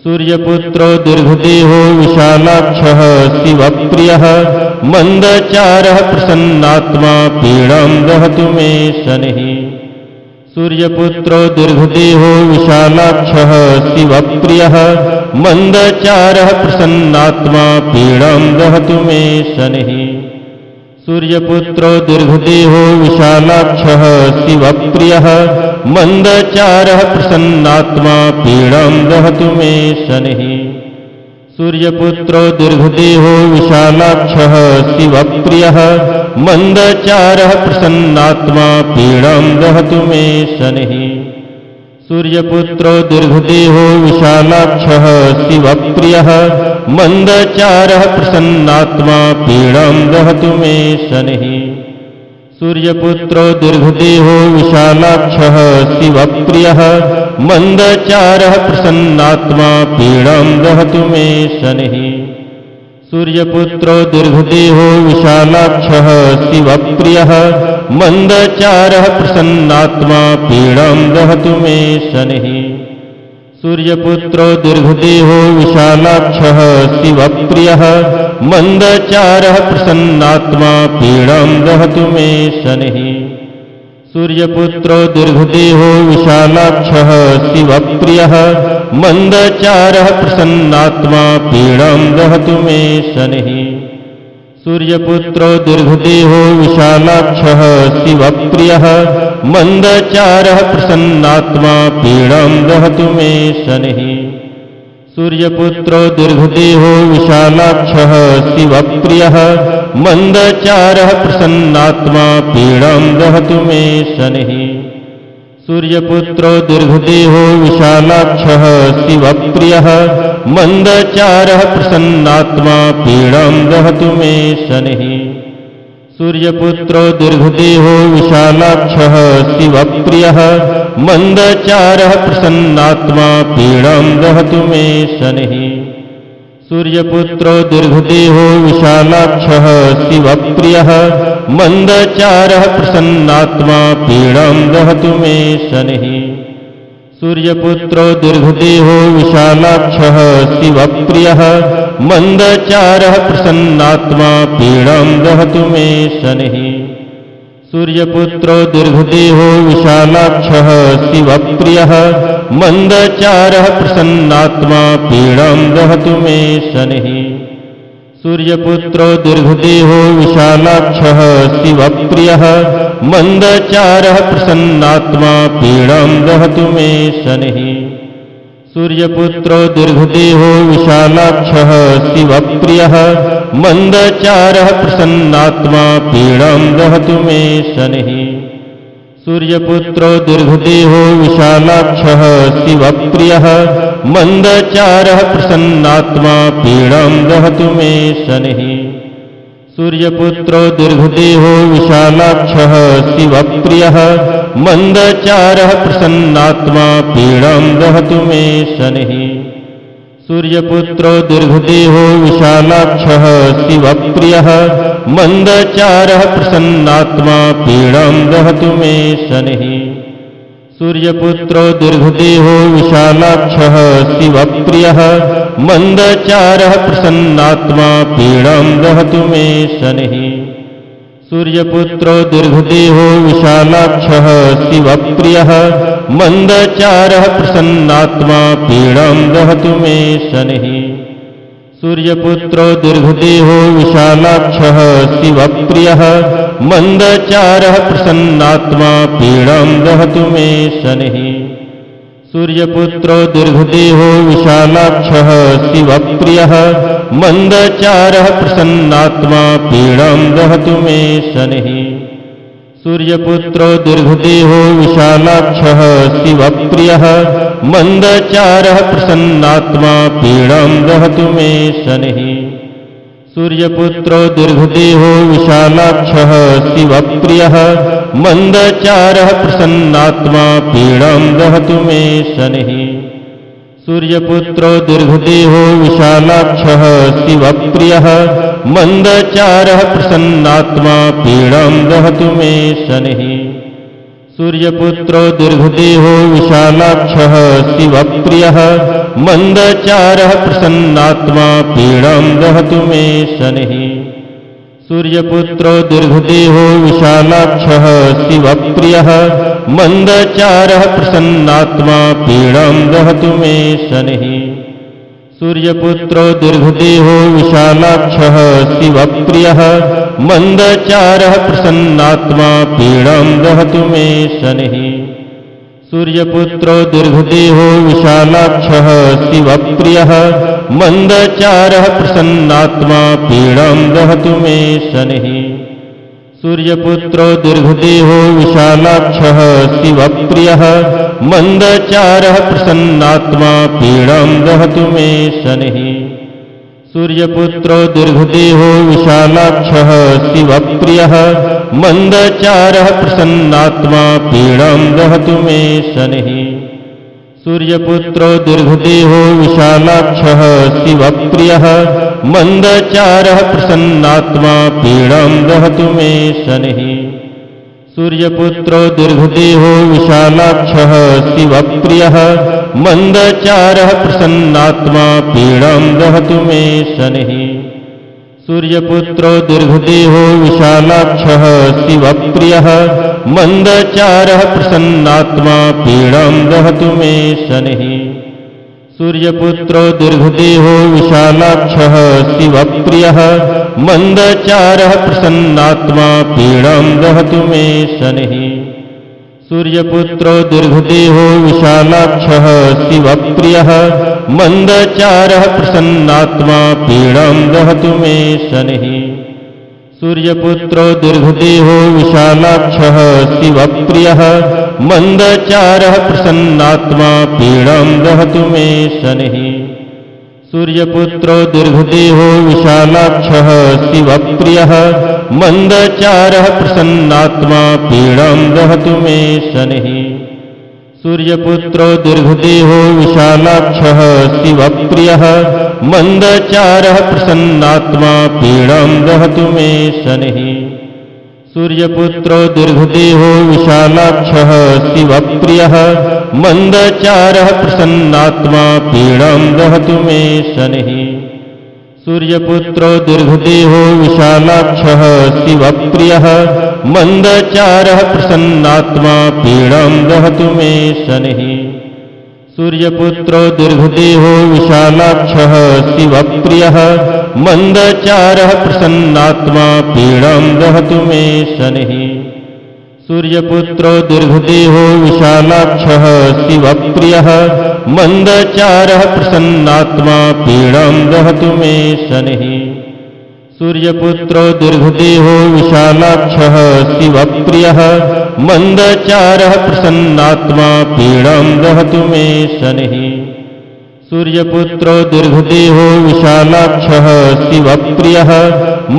सूर्यपुत्रो दीर्घदेहो विशालाक्षः शिवप्रियः मन्दचारः प्रसन्नात्मा पीडां दहतु मे शनिः सूर्यपुत्रो दीर्घदेहो विशालाक्षः शिवप्रियः मन्दचारः प्रसन्नात्मा पीडां दहतु मे शनिः सूर्यपुत्रो दीर्घदेहो विशालाक्षः शिवप्रियः मन्दचारः प्रसन्नात्मा पीडां दहतु मे शनिः सूर्यपुत्रो दीर्घदेहो विशालाक्षः शिवप्रियः मन्दचारः प्रसन्नात्मा पीडां दहतु मे शनिः सूर्यपुत्रो दीर्घदेहो विशालाक्षः शिवप्रियः मन्दचारः प्रसन्नात्मा पीडां दहतु मे शनिः सूर्यपुत्रो दीर्घदेहो विशालाक्षः शिवप्रियः मन्दचारः प्रसन्नात्मा पीडां दहतु मे शनिः सूर्यपुत्रो दीर्घदेहो विशालाक्षः शिवप्रियः मन्दचारः प्रसन्नात्मा पीडां दहतु मे शनिः सूर्यपुत्रो दीर्घदेहो विशालाक्षः शिवप्रियः मन्दचारः प्रसन्नात्मा पीडां दहतु मे शनिः सूर्यपुत्रो दीर्घदेहो विशालाक्षः शिवप्रियः मन्दचारः प्रसन्नात्मा पीडां दहतु मे शनिः सूर्यपुत्रो दीर्घदेहो विशालाक्षः शिवप्रियः मन्दचारः प्रसन्नात्मा पीडां दहतु मे शनिः सूर्यपुत्रो दीर्घदेहो विशालाक्षः शिवप्रियः मन्दचारः प्रसन्नात्मा पीडां दहतु मे शनिः सूर्यपुत्रो दीर्घदेहो विशालाक्षः शिवप्रियः मन्दचारः प्रसन्नात्मा पीडां दहतु मे शनिः सूर्यपुत्रो दीर्घदेहो विशालाक्षः शिवप्रियः मन्दचारः प्रसन्नात्मा पीडां दहतु मे शनिः सूर्यपुत्रो दीर्घदेहो विशालाक्षः शिवप्रियः मन्दचारः प्रसन्नात्मा पीडां दहतु मे शनिः सूर्यपुत्रो दीर्घदेहो विशालाक्षः शिवप्रियः मन्दचारः प्रसन्नात्मा पीडां दहतु मे शनिः सूर्यपुत्रो दीर्घदेहो विशालाक्षः शिवप्रियः मन्दचारः प्रसन्नात्मा पीडां दहतु मे शनिः सूर्यपुत्रो दीर्घदेहो विशालाक्षः शिवप्रियः मन्दचारः प्रसन्नात्मा पीडां दहतु मे शनिः सूर्यपुत्रो दीर्घदेहो विशालाक्षः शिवप्रियः मन्दचारः प्रसन्नात्मा पीडां दहतु मे शनिः सूर्यपुत्रो दीर्घदेहो विशालाक्षः शिवप्रियः मन्दचारः प्रसन्नात्मा पीडां दहतु मे शनिः सूर्यपुत्रो दीर्घदेहो विशालाक्षः शिवप्रियः मन्दचारः प्रसन्नात्मा पीडां दहतु मे शनिः सूर्यपुत्रो दीर्घदेहो विशालाक्षः शिवप्रियः मन्दचारः प्रसन्नात्मा पीडां दहतु मे शनिः सूर्यपुत्रो दीर्घदेहो विशालाक्षः शिवप्रियः मन्दचारः प्रसन्नात्मा पीडां दहतु मे शनिः सूर्यपुत्रो दीर्घदेहो विशालाक्षः शिवप्रियः मन्दचारः प्रसन्नात्मा पीडां दहतु मे शनिः सूर्यपुत्रो दीर्घदेहो विशालाक्षः शिवप्रियः मन्दचारः प्रसन्नात्मा पीडां दहतु मे शनिः सूर्यपुत्रो दीर्घदेहो विशालाक्षः शिवप्रियः मन्दचारः प्रसन्नात्मा पीडां दहतु मे शनिः सूर्यपुत्रो दीर्घदेहो विशालाक्षः शिवप्रियः मन्दचारः प्रसन्नात्मा पीडां दहतु मे शनिः सूर्यपुत्रो दीर्घदेहो विशालाक्षः शिवप्रियः मन्दचारः प्रसन्नात्मा पीडां दहतु मे शनिः सूर्यपुत्रो दीर्घदेहो विशालाक्षः शिवप्रियः मन्दचारः प्रसन्नात्मा पीडां दहतु मे शनिः सूर्यपुत्रो दीर्घदेहो विशालाक्षः शिवप्रियः मन्दचारः प्रसन्नात्मा पीडां दहतु मे शनिः सूर्यपुत्रो दीर्घदेहो विशालाक्षः शिवप्रियः मन्दचारः प्रसन्नात्मा पीडां दहतु मे शनिः सूर्यपुत्रो दीर्घदेहो विशालाक्षः शिवप्रियः मन्दचारः प्रसन्नात्मा पीडां दहतु मे शनिः सूर्यपुत्रो दीर्घदेहो विशालाक्षः शिवप्रियः मन्दचारः प्रसन्नात्मा पीडां दहतु मे शनिः सूर्यपुत्रो दीर्घदेहो विशालाक्षः शिवप्रियः मन्दचारः प्रसन्नात्मा पीडां दहतु मे शनिः सूर्यपुत्रो दीर्घदेहो विशालाक्षः शिवप्रियः मन्दचारः प्रसन्नात्मा पीडां दहतु मे शनिः सूर्यपुत्रो दीर्घदेहो विशालाक्षः शिवप्रियः मन्दचारः प्रसन्नात्मा पीडां दहतु मे शनिः सूर्यपुत्रो दीर्घदेहो विशालाक्षः शिवप्रियः मन्दचारः प्रसन्नात्मा पीडां दहतु मे शनिः सूर्यपुत्रो दीर्घदेहो विशालाक्षः शिवप्रियः मन्दचारः प्रसन्नात्मा पीडां दहतु मे शनिः सूर्यपुत्रो दीर्घदेहो विशालाक्षः शिवप्रियः मन्दचारः प्रसन्नात्मा पीडां दहतु मे शनिः सूर्यपुत्रो दीर्घदेहो विशालाक्षः शिवप्रियः मन्दचारः प्रसन्नात्मा पीडां दहतु मे शनिः सूर्यपुत्रो दीर्घदेहो विशालाक्षः शिवप्रियः मन्दचारः प्रसन्नात्मा पीडां दहतु मे शनिः सूर्यपुत्रो दीर्घदेहो विशालाक्षः शिवप्रियः मन्दचारः प्रसन्नात्मा पीडां दहतु मे शनिः सूर्यपुत्रो दीर्घदेहो विशालाक्षः शिवप्रियः मन्दचारः प्रसन्नात्मा पीडां दहतु मे शनिः सूर्यपुत्रो दीर्घदेहो विशालाक्षः शिवप्रियः मन्दचारः प्रसन्नात्मा पीडां दहतु मे शनिः सूर्यपुत्रो दीर्घदेहो विशालाक्षः शिवप्रियः मन्दचारः प्रसन्नात्मा पीडां दहतु मे शनिः सूर्यपुत्रो दीर्घदेहो विशालाक्षः शिवप्रियः मन्दचारः प्रसन्नात्मा पीडां दहतु मे शनिः सूर्यपुत्रो दीर्घदेहो विशालाक्षः शिवप्रियः मन्दचारः प्रसन्नात्मा पीडां दहतु मे शनिः सूर्यपुत्रो दीर्घदेहो विशालाक्षः शिवप्रियः मन्दचारः प्रसन्नात्मा पीडां दहतु मे शनिः सूर्यपुत्रो दीर्घदेहो विशालाक्षः शिवप्रियः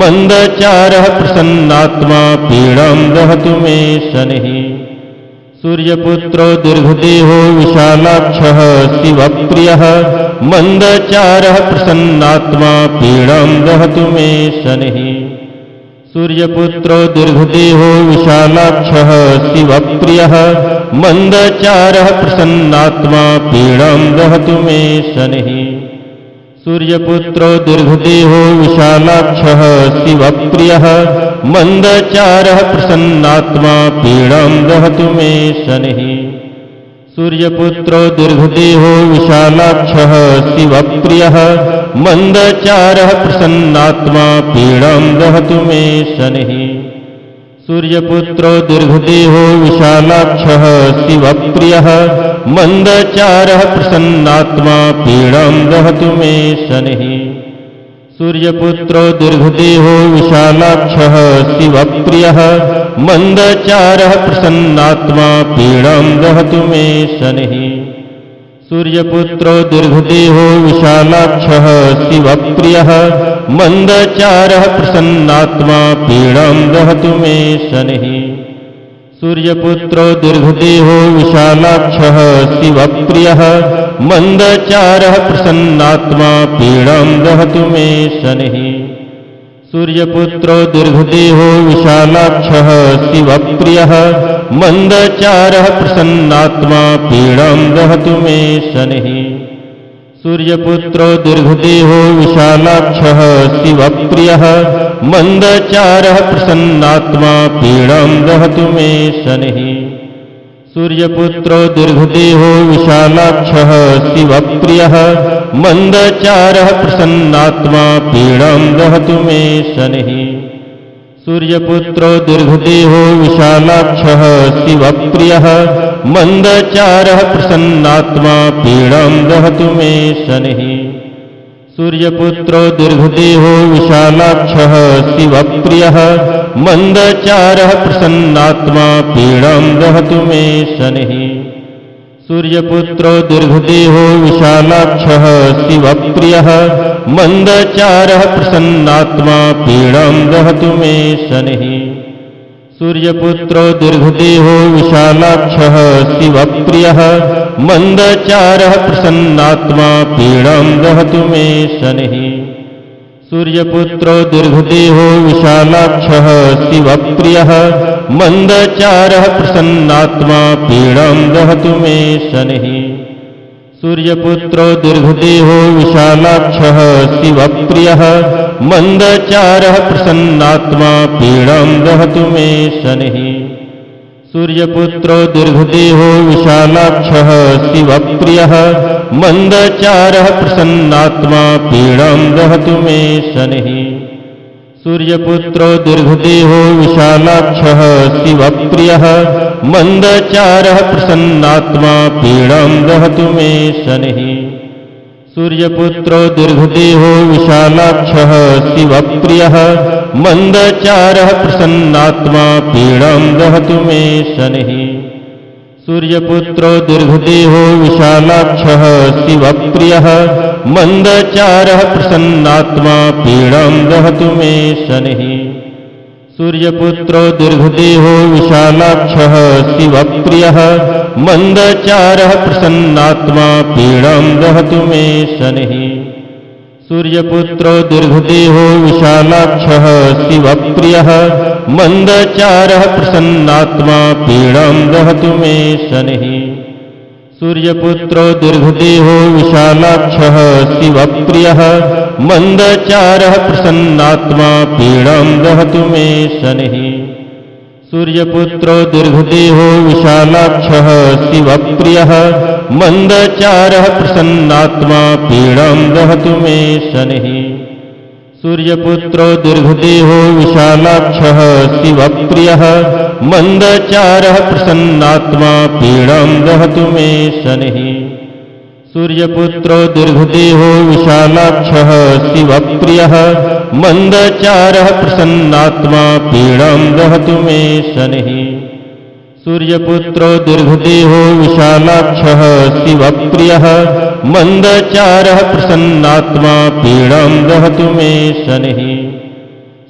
मन्दचारः प्रसन्नात्मा पीडां दहतु मे शनिः सूर्यपुत्रो दीर्घदेहो विशालाक्षः शिवप्रियः मन्दचारः प्रसन्नात्मा पीडां दहतु मे शनिः सूर्यपुत्रो दीर्घदेहो विशालाक्षः शिवप्रियः मन्दचारः प्रसन्नात्मा पीडां दहतु मे शनिः सूर्यपुत्रो दीर्घदेहो विशालाक्षः शिवप्रियः मन्दचारः प्रसन्नात्मा पीडां दहतु मे शनिः सूर्यपुत्रो दीर्घदेहो विशालाक्षः शिवप्रियः मन्दचारः प्रसन्नात्मा पीडां दहतु मे शनिः सूर्यपुत्रो दीर्घदेहो विशालाक्षः शिवप्रियः मन्दचारः प्रसन्नात्मा पीडां दहतु मे शनिः सूर्यपुत्रो दीर्घदेहो विशालाक्षः शिवप्रियः मन्दचारः प्रसन्नात्मा पीडां दहतु मे शनिः सूर्यपुत्रो दीर्घदेहो विशालाक्षः शिवप्रियः मन्दचारः प्रसन्नात्मा पीडां दहतु मे शनिः सूर्यपुत्रो दीर्घदेहो विशालाक्षः शिवप्रियः मन्दचारः प्रसन्नात्मा पीडां दहतु मे शनिः सूर्यपुत्रो दीर्घदेहो विशालाक्षः शिवप्रियः मन्दचारः प्रसन्नात्मा पीडां दहतु मे शनिः सूर्यपुत्रो दीर्घदेहो विशालाक्षः शिवप्रियः मन्दचारः प्रसन्नात्मा पीडां दहतु मे शनिः सूर्यपुत्रो दीर्घदेहो विशालाक्षः शिवप्रियः मन्दचारः प्रसन्नात्मा पीडां दहतु मे शनिः सूर्यपुत्रो दीर्घदेहो विशालाक्षः शिवप्रियः मन्दचारः प्रसन्नात्मा पीडां दहतु मे शनिः सूर्यपुत्रो दीर्घदेहो विशालाक्षः शिवप्रियः मन्दचारः प्रसन्नात्मा पीडां दहतु मे शनिः सूर्यपुत्रो दीर्घदेहो विशालाक्षः शिवप्रियः मन्दचारः प्रसन्नात्मा पीडां दहतु मे शनिः सूर्यपुत्रो दीर्घदेहो विशालाक्षः शिवप्रियः मन्दचारः प्रसन्नात्मा पीडां दहतु मे शनिः सूर्यपुत्रो दीर्घदेहो विशालाक्षः शिवप्रियः मन्दचारः प्रसन्नात्मा पीडां दहतु मे शनिः सूर्यपुत्रो दीर्घदेहो विशालाक्षः शिवप्रियः मन्दचारः प्रसन्नात्मा पीडां दहतु मे शनिः सूर्यपुत्रो दीर्घदेहो विशालाक्षः शिवप्रियः मन्दचारः प्रसन्नात्मा पीडां दहतु मे शनिः सूर्यपुत्रो दीर्घदेहो विशालाक्षः शिवप्रियः मन्दचारः प्रसन्नात्मा पीडां दहतु मे शनिः सूर्यपुत्रो दीर्घदेहो विशालाक्षः शिवप्रियः मन्दचारः प्रसन्नात्मा पीडां दहतु मे शनिः सूर्यपुत्रो दीर्घदेहो विशालाक्षः शिवप्रियः मन्दचारः प्रसन्नात्मा पीडां दहतु मे शनिः सूर्यपुत्रो दीर्घदेहो विशालाक्षः शिवप्रियः मन्दचारः प्रसन्नात्मा पीडां दहतु मे शनिः सूर्यपुत्रो दीर्घदेहो विशालाक्षः शिवप्रियः मन्दचारः प्रसन्नात्मा पीडां दहतु मे शनिः सूर्यपुत्रो दीर्घदेहो विशालाक्षः शिवप्रियः मन्दचारः प्रसन्नात्मा पीडां दहतु मे शनिः सूर्यपुत्रो दीर्घदेहो विशालाक्षः शिवप्रियः मन्दचारः प्रसन्नात्मा पीडां दहतु मे शनिः सूर्यपुत्रो दीर्घदेहो विशालाक्षः शिवप्रियः मन्दचारः प्रसन्नात्मा पीडां दहतु मे शनिः सूर्यपुत्रो दीर्घदेहो विशालाक्षः शिवप्रियः मन्दचारः प्रसन्नात्मा पीडां दहतु मे शनिः सूर्यपुत्रो दीर्घदेहो विशालाक्षः शिवप्रियः मन्दचारः प्रसन्नात्मा पीडां दहतु मे शनिः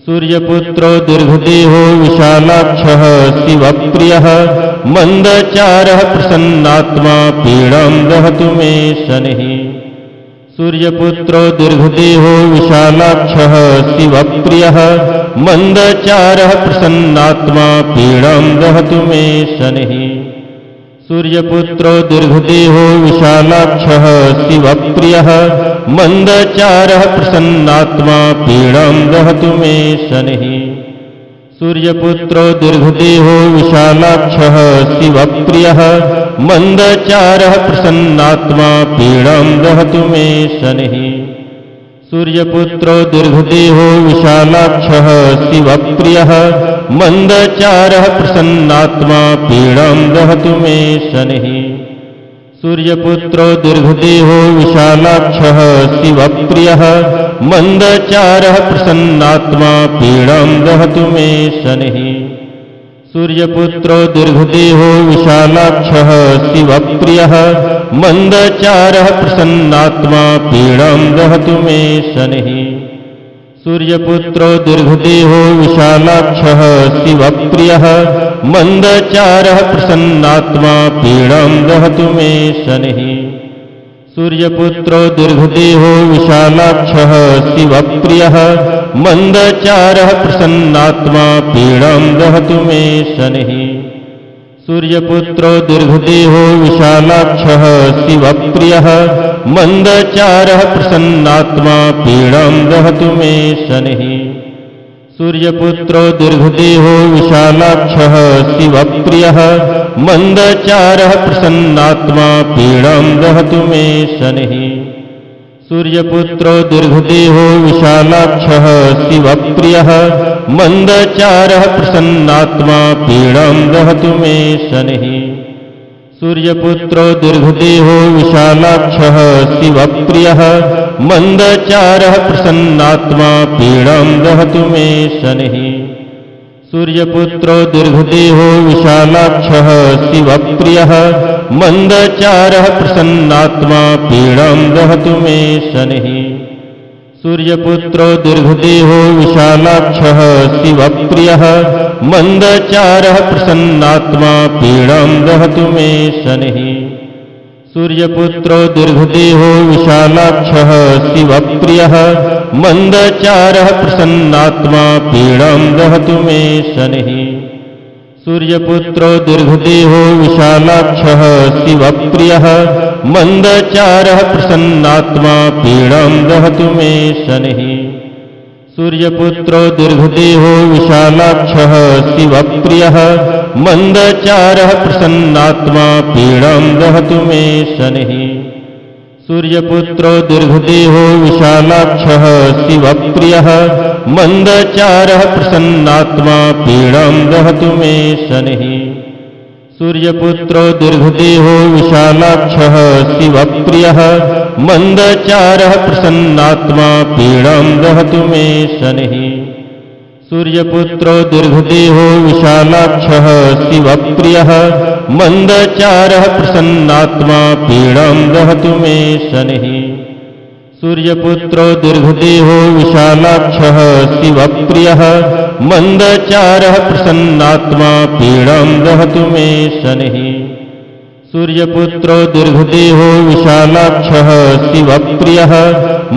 सूर्यपुत्रो दीर्घदेहो विशालाक्षः शिवप्रियः मन्दचारः प्रसन्नात्मा पीडां दहतु मे शनिः सूर्यपुत्रो दीर्घदेहो विशालाक्षः शिवप्रियः मन्दचारः प्रसन्नात्मा पीडां दहतु मे शनिः सूर्यपुत्रो दीर्घदेहो विशालाक्षः शिवप्रियः मन्दचारः प्रसन्नात्मा पीडां दहतु मे शनिः सूर्यपुत्रो दीर्घदेहो विशालाक्षः शिवप्रियः मन्दचारः प्रसन्नात्मा पीडां दहतु मे शनिः सूर्यपुत्रो दीर्घदेहो विशालाक्षः शिवप्रियः मन्दचारः प्रसन्नात्मा पीडां दहतु मे शनिः सूर्यपुत्रो दीर्घदेहो विशालाक्षः शिवप्रियः मन्दचारः प्रसन्नात्मा पीडां दहतु मे शनिः सूर्यपुत्रो दीर्घदेहो विशालाक्षः शिवप्रियः मन्दचारः प्रसन्नात्मा पीडां दहतु मे शनिः सूर्यपुत्रो दीर्घदेहो विशालाक्षः शिवप्रियः मन्दचारः प्रसन्नात्मा पीडां दहतु मे शनिः सूर्यपुत्रो दीर्घदेहो विशालाक्षः शिवप्रियः मन्दचारः प्रसन्नात्मा पीडां दहतु मे शनिः सूर्यपुत्रो दीर्घदेहो विशालाक्षः शिवप्रियः मन्दचारः प्रसन्नात्मा पीडां दहतु मे शनिः सूर्यपुत्रो दीर्घदेहो विशालाक्षः शिवप्रियः मन्दचारः प्रसन्नात्मा पीडां दहतु मे शनिः सूर्यपुत्रो दीर्घदेहो विशालाक्षः शिवप्रियः मन्दचारः प्रसन्नात्मा पीडां दहतु मे शनिः सूर्यपुत्रो दीर्घदेहो विशालाक्षः शिवप्रियः मन्दचारः प्रसन्नात्मा पीडां दहतु मे शनिः सूर्यपुत्रो दीर्घदेहो विशालाक्षः शिवप्रियः मन्दचारः प्रसन्नात्मा पीडां दहतु मे शनिः सूर्यपुत्रो दीर्घदेहो विशालाक्षः शिवप्रियः मन्दचारः प्रसन्नात्मा पीडां दहतु मे शनिः सूर्यपुत्रो दीर्घदेहो विशालाक्षः शिवप्रियः मन्दचारः प्रसन्नात्मा पीडां दहतु मे शनिः सूर्यपुत्रो दीर्घदेहो विशालाक्षः शिवप्रियः मन्दचारः प्रसन्नात्मा पीडां दहतु मे शनिः सूर्यपुत्रो दीर्घदेहो विशालाक्षः शिवप्रियः मन्दचारः प्रसन्नात्मा पीडां दहतु मे शनिः सूर्यपुत्रो दीर्घदेहो विशालाक्षः शिवप्रियः मन्दचारः प्रसन्नात्मा पीडां दहतु मे शनिः सूर्यपुत्रो दीर्घदेहो विशालाक्षः शिवप्रियः मन्दचारः प्रसन्नात्मा पीडां दहतु मे शनिः सूर्यपुत्रो दीर्घदेहो विशालाक्षः शिवप्रियः मन्दचारः प्रसन्नात्मा पीडां दहतु मे शनिः सूर्यपुत्रो दीर्घदेहो विशालाक्षः शिवप्रियः मन्दचारः प्रसन्नात्मा पीडां दहतु मे शनिः सूर्यपुत्रो दीर्घदेहो विशालाक्षः शिवप्रियः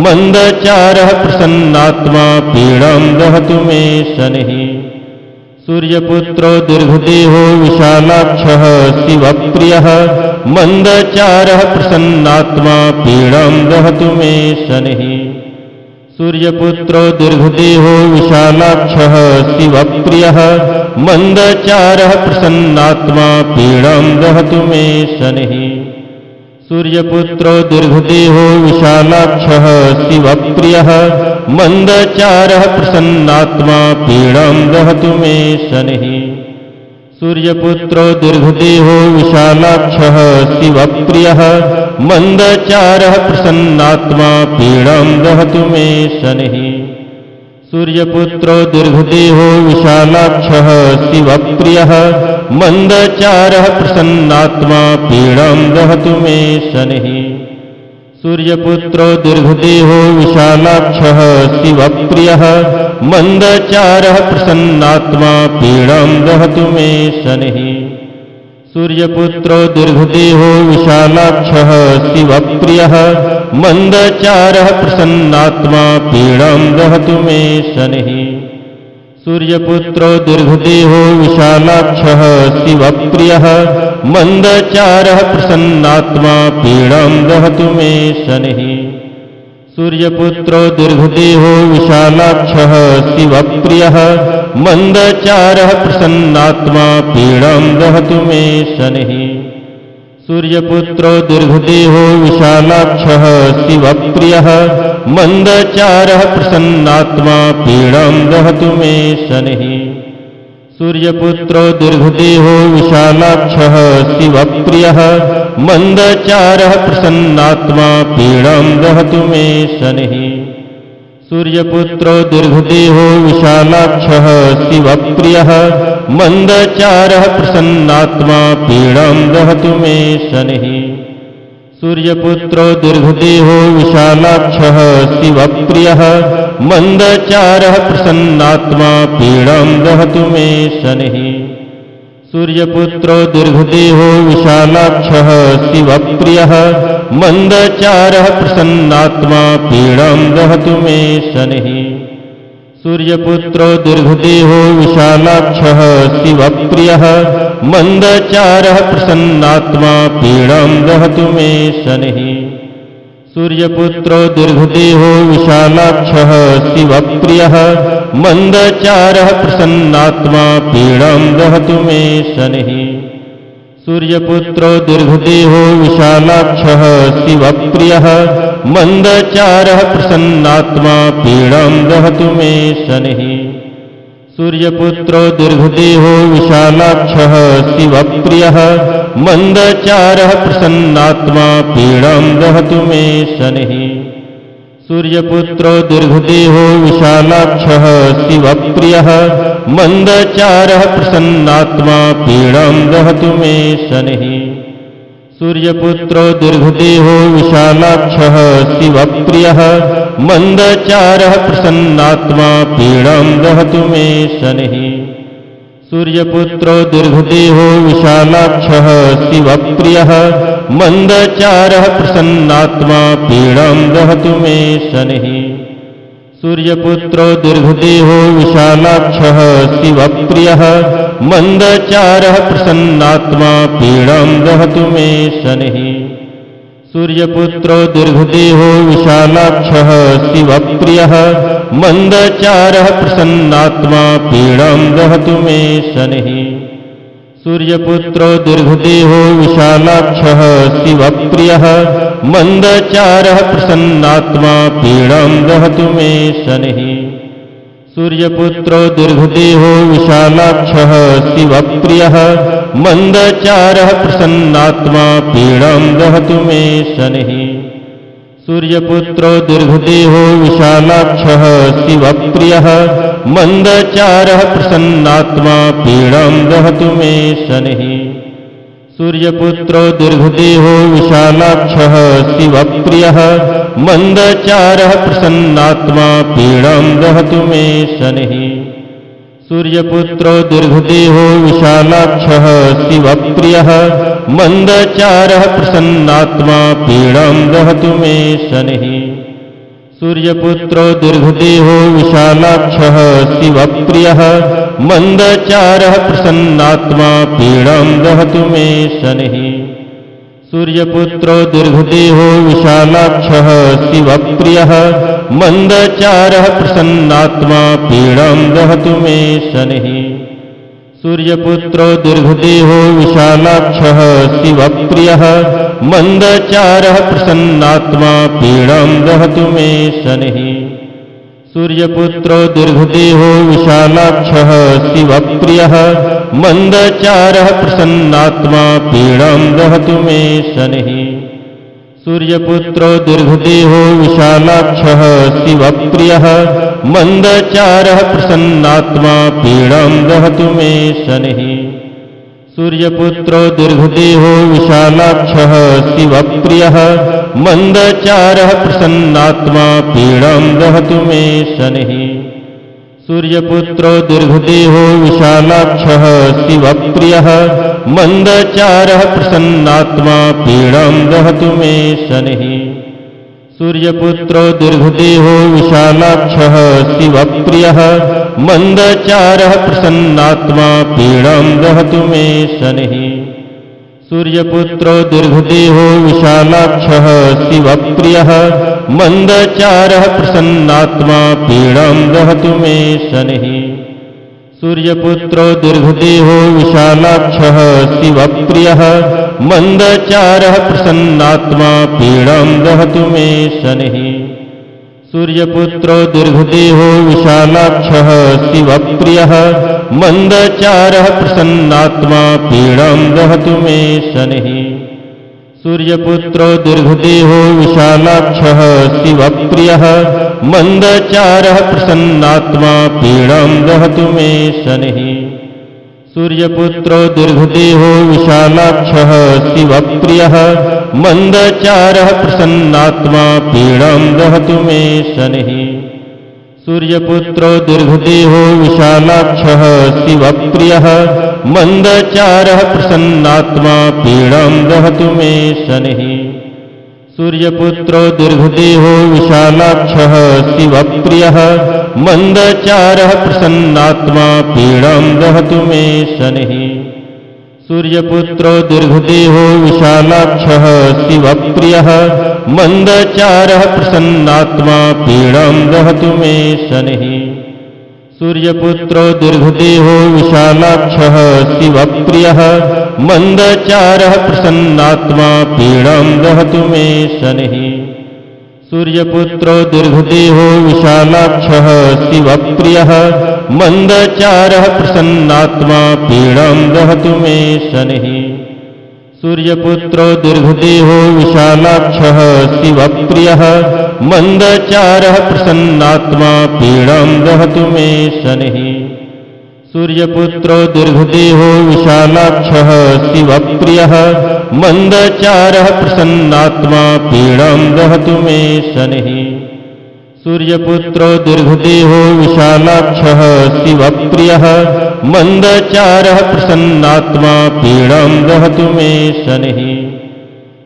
मन्दचारः प्रसन्नात्मा पीडां दहतु मे शनिः सूर्यपुत्रो दीर्घदेहो विशालाक्षः शिवप्रियः मन्दचारः प्रसन्नात्मा पीडां दहतु मे शनिः सूर्यपुत्रो दीर्घदेहो विशालाक्षः शिवप्रियः मन्दचारः प्रसन्नात्मा पीडां दहतु मे शनिः सूर्यपुत्रो दीर्घदेहो विशालाक्षः शिवप्रियः मन्दचारः प्रसन्नात्मा पीडां दहतु मे शनिः सूर्यपुत्रो दीर्घदेहो विशालाक्षः शिवप्रियः मन्दचारः प्रसन्नात्मा पीडां दहतु मे शनिः सूर्यपुत्रो दीर्घदेहो विशालाक्षः शिवप्रियः मन्दचारः प्रसन्नात्मा पीडां दहतु मे शनिः सूर्यपुत्रो दीर्घदेहो विशालाक्षः शिवप्रियः मन्दचारः प्रसन्नात्मा पीडां दहतु मे शनिः सूर्यपुत्रो दीर्घदेहो विशालाक्षः शिवप्रियः मन्दचारः प्रसन्नात्मा पीडां दहतु मे शनिः सूर्यपुत्रो दीर्घदेहो विशालाक्षः शिवप्रियः मन्दचारः प्रसन्नात्मा पीडां दहतु मे शनिः सूर्यपुत्रो दीर्घदेहो विशालाक्षः शिवप्रियः मन्दचारः प्रसन्नात्मा पीडां दहतु मे शनिः सूर्यपुत्रो दीर्घदेहो विशालाक्षः शिवप्रियः मन्दचारः प्रसन्नात्मा पीडां दहतु मे शनिः सूर्यपुत्रो दीर्घदेहो विशालाक्षः शिवप्रियः मन्दचारः प्रसन्नात्मा पीडां दहतु मे शनिः सूर्यपुत्रो दीर्घदेहो विशालाक्षः शिवप्रियः मन्दचारः प्रसन्नात्मा पीडां दहतु मे शनिः सूर्यपुत्रो दीर्घदेहो विशालाक्षः शिवप्रियः मन्दचारः प्रसन्नात्मा पीडां दहतु मे शनिः सूर्यपुत्रो दीर्घदेहो विशालाक्षः शिवप्रियः मन्दचारः प्रसन्नात्मा पीडां दहतु मे शनिः सूर्यपुत्रो दीर्घदेहो विशालाक्षः शिवप्रियः मन्दचारः प्रसन्नात्मा पीडां दहतु मे शनिः सूर्यपुत्रो दीर्घदेहो विशालाक्षः शिवप्रियः मन्दचारः प्रसन्नात्मा पीडां दहतु मे शनिः सूर्यपुत्रो दीर्घदेहो विशालाक्षः शिवप्रियः मन्दचारः प्रसन्नात्मा पीडां दहतु मे शनिः सूर्यपुत्रो दीर्घदेहो विशालाक्षः शिवप्रियः मन्दचारः प्रसन्नात्मा पीडां दहतु मे शनिः सूर्यपुत्रो दीर्घदेहो विशालाक्षः शिवप्रियः मन्दचारः प्रसन्नात्मा पीडां दहतु मे शनिः सूर्यपुत्रो दीर्घदेहो विशालाक्षः शिवप्रियः मन्दचारः प्रसन्नात्मा पीडां दहतु मे शनिः सूर्यपुत्रो दीर्घदेहो विशालाक्षः शिवप्रियः मन्दचारः प्रसन्नात्मा पीडां दहतु मे शनिः सूर्यपुत्रो दीर्घदेहो विशालाक्षः शिवप्रियः मन्दचारः प्रसन्नात्मा पीडां दहतु मे शनिः सूर्यपुत्रो दीर्घदेहो विशालाक्षः शिवप्रियः मन्दचारः प्रसन्नात्मा पीडां दहतु मे शनिः सूर्यपुत्रो दीर्घदेहो विशालाक्षः शिवप्रियः मन्दचारः प्रसन्नात्मा पीडां दहतु मे शनिः सूर्यपुत्रो दीर्घदेहो विशालाक्षः शिवप्रियः मन्दचारः प्रसन्नात्मा पीडां दहतु मे शनिः सूर्यपुत्रो दीर्घदेहो विशालाक्षः शिवप्रियः मन्दचारः प्रसन्नात्मा पीडां दहतु मे शनिः सूर्यपुत्रो दीर्घदेहो विशालाक्षः शिवप्रियः मन्दचारः प्रसन्नात्मा पीडां दहतु मे शनिः सूर्यपुत्रो दीर्घदेहो विशालाक्षः शिवप्रियः मन्दचारः प्रसन्नात्मा पीडां दहतु मे शनिः सूर्यपुत्रो दीर्घदेहो विशालाक्षः शिवप्रियः मन्दचारः प्रसन्नात्मा पीडां दहतु मे शनिः सूर्यपुत्रो दीर्घदेहो विशालाक्षः शिवप्रियः मन्दचारः प्रसन्नात्मा पीडां दहतु मे शनिः सूर्यपुत्रो दीर्घदेहो विशालाक्षः शिवप्रियः मन्दचारः प्रसन्नात्मा पीडां दहतु मे शनिः सूर्यपुत्रो दीर्घदेहो विशालाक्षः शिवप्रियः मन्दचारः प्रसन्नात्मा पीडां दहतु मे शनिः सूर्यपुत्रो दीर्घदेहो विशालाक्षः शिवप्रियः मन्दचारः प्रसन्नात्मा पीडां दहतु मे शनिः सूर्यपुत्रो दीर्घदेहो विशालाक्षः शिवप्रियः मन्दचारः प्रसन्नात्मा पीडां दहतु मे शनिः सूर्यपुत्रो दीर्घदेहो विशालाक्षः शिवप्रियः मन्दचारः प्रसन्नात्मा पीडां दहतु मे शनिः सूर्यपुत्रो दीर्घदेहो विशालाक्षः शिवप्रियः मन्दचारः प्रसन्नात्मा पीडां दहतु मे शनिः सूर्यपुत्रो दीर्घदेहो विशालाक्षः शिवप्रियः मन्दचारः प्रसन्नात्मा पीडां दहतु मे शनिः सूर्यपुत्रो दीर्घदेहो विशालाक्षः शिवप्रियः मन्दचारः प्रसन्नात्मा पीडां दहतु मे शनिः सूर्यपुत्रो दीर्घदेहो विशालाक्षः शिवप्रियः मन्दचारः प्रसन्नात्मा पीडां दहतु मे शनिः सूर्यपुत्रो दीर्घदेहो विशालाक्षः शिवप्रियः मन्दचारः प्रसन्नात्मा पीडां दहतु मे शनिः सूर्यपुत्रो दीर्घदेहो विशालाक्षः शिवप्रियः मन्दचारः प्रसन्नात्मा पीडां दहतु मे शनिः सूर्यपुत्रो दीर्घदेहो विशालाक्षः शिवप्रियः मन्दचारः प्रसन्नात्मा पीडां दहतु मे शनिः सूर्यपुत्रो दीर्घदेहो विशालाक्षः शिवप्रियः मन्दचारः प्रसन्नात्मा पीडां दहतु मे शनिः सूर्यपुत्रो दीर्घदेहो विशालाक्षः शिवप्रियः मन्दचारः प्रसन्नात्मा पीडां दहतु मे शनिः सूर्यपुत्रो दीर्घदेहो विशालाक्षः शिवप्रियः मन्दचारः प्रसन्नात्मा पीडां दहतु मे शनिः सूर्यपुत्रो दीर्घदेहो विशालाक्षः शिवप्रियः मन्दचारः प्रसन्नात्मा पीडां दहतु मे शनिः सूर्यपुत्रो दीर्घदेहो विशालाक्षः शिवप्रियः मन्दचारः प्रसन्नात्मा पीडां दहतु मे शनिः सूर्यपुत्रो दीर्घदेहो विशालाक्षः शिवप्रियः मन्दचारः प्रसन्नात्मा पीडां दहतु मे शनिः सूर्यपुत्रो दीर्घदेहो विशालाक्षः शिवप्रियः मन्दचारः प्रसन्नात्मा पीडां दहतु मे शनिः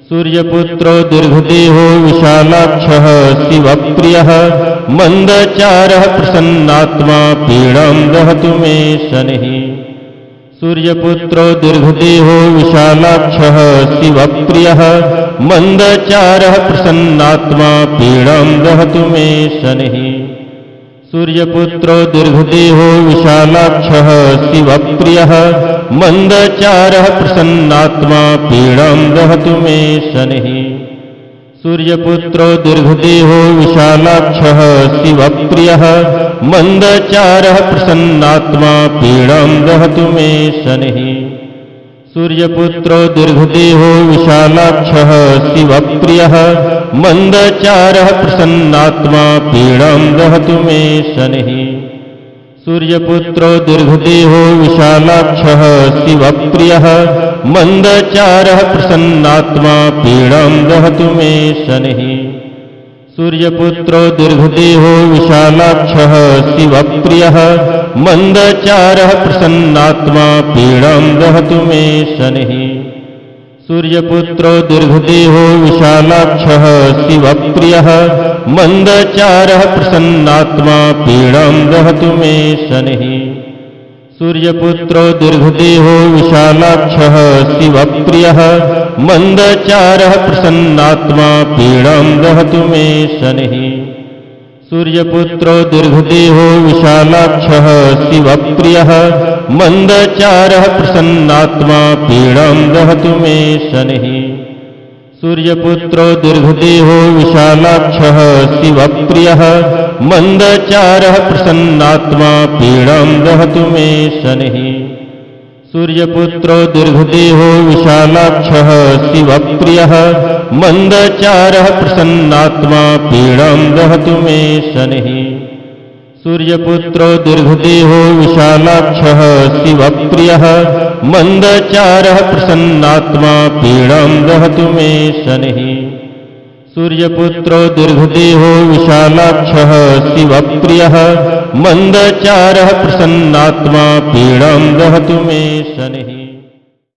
सूर्यपुत्रो दीर्घदेहो विशालाक्षः शिवप्रियः मन्दचारः प्रसन्नात्मा पीडां दहतु मे शनिः सूर्यपुत्रो दीर्घदेहो विशालाक्षः शिवप्रियः मन्दचारः प्रसन्नात्मा पीडां दहतु मे शनिः सूर्यपुत्रो दीर्घदेहो विशालाक्षः शिवप्रियः मन्दचारः प्रसन्नात्मा पीडां दहतु मे शनिः सूर्यपुत्रो दीर्घदेहो विशालाक्षः शिवप्रियः मन्दचारः प्रसन्नात्मा पीडां दहतु मे शनिः सूर्यपुत्रो दीर्घदेहो विशालाक्षः शिवप्रियः मन्दचारः प्रसन्नात्मा पीडां दहतु मे शनिः सूर्यपुत्रो दीर्घदेहो विशालाक्षः शिवप्रियः मन्दचारः प्रसन्नात्मा पीडां दहतु मे शनिः सूर्यपुत्रो दीर्घदेहो विशालाक्षः शिवप्रियः मन्दचारः प्रसन्नात्मा पीडां दहतु मे शनिः सूर्यपुत्रो दीर्घदेहो विशालाक्षः शिवप्रियः मन्दचारः प्रसन्नात्मा पीडां दहतु मे शनिः सूर्यपुत्रो दीर्घदेहो विशालाक्षः शिवप्रियः मन्दचारः प्रसन्नात्मा पीडां दहतु मे शनिः सूर्यपुत्रो दीर्घदेहो विशालाक्षः शिवप्रियः मन्दचारः प्रसन्नात्मा पीडां दहतु मे शनिः सूर्यपुत्रो दीर्घदेहो विशालाक्षः शिवप्रियः मन्दचारः प्रसन्नात्मा पीडां दहतु मे शनिः सूर्यपुत्रो दीर्घदेहो विशालाक्षः शिवप्रियः मन्दचारः प्रसन्नात्मा पीडां दहतु मे शनिः सूर्यपुत्रो दीर्घदेहो विशालाक्षः शिवप्रियः मन्दचारः प्रसन्नात्मा पीडां दहतु मे शनिः सूर्यपुत्रो दीर्घदेहो विशालाक्षः शिवप्रियः मन्दचारः प्रसन्नात्मा पीडां दहतु मे शनिः।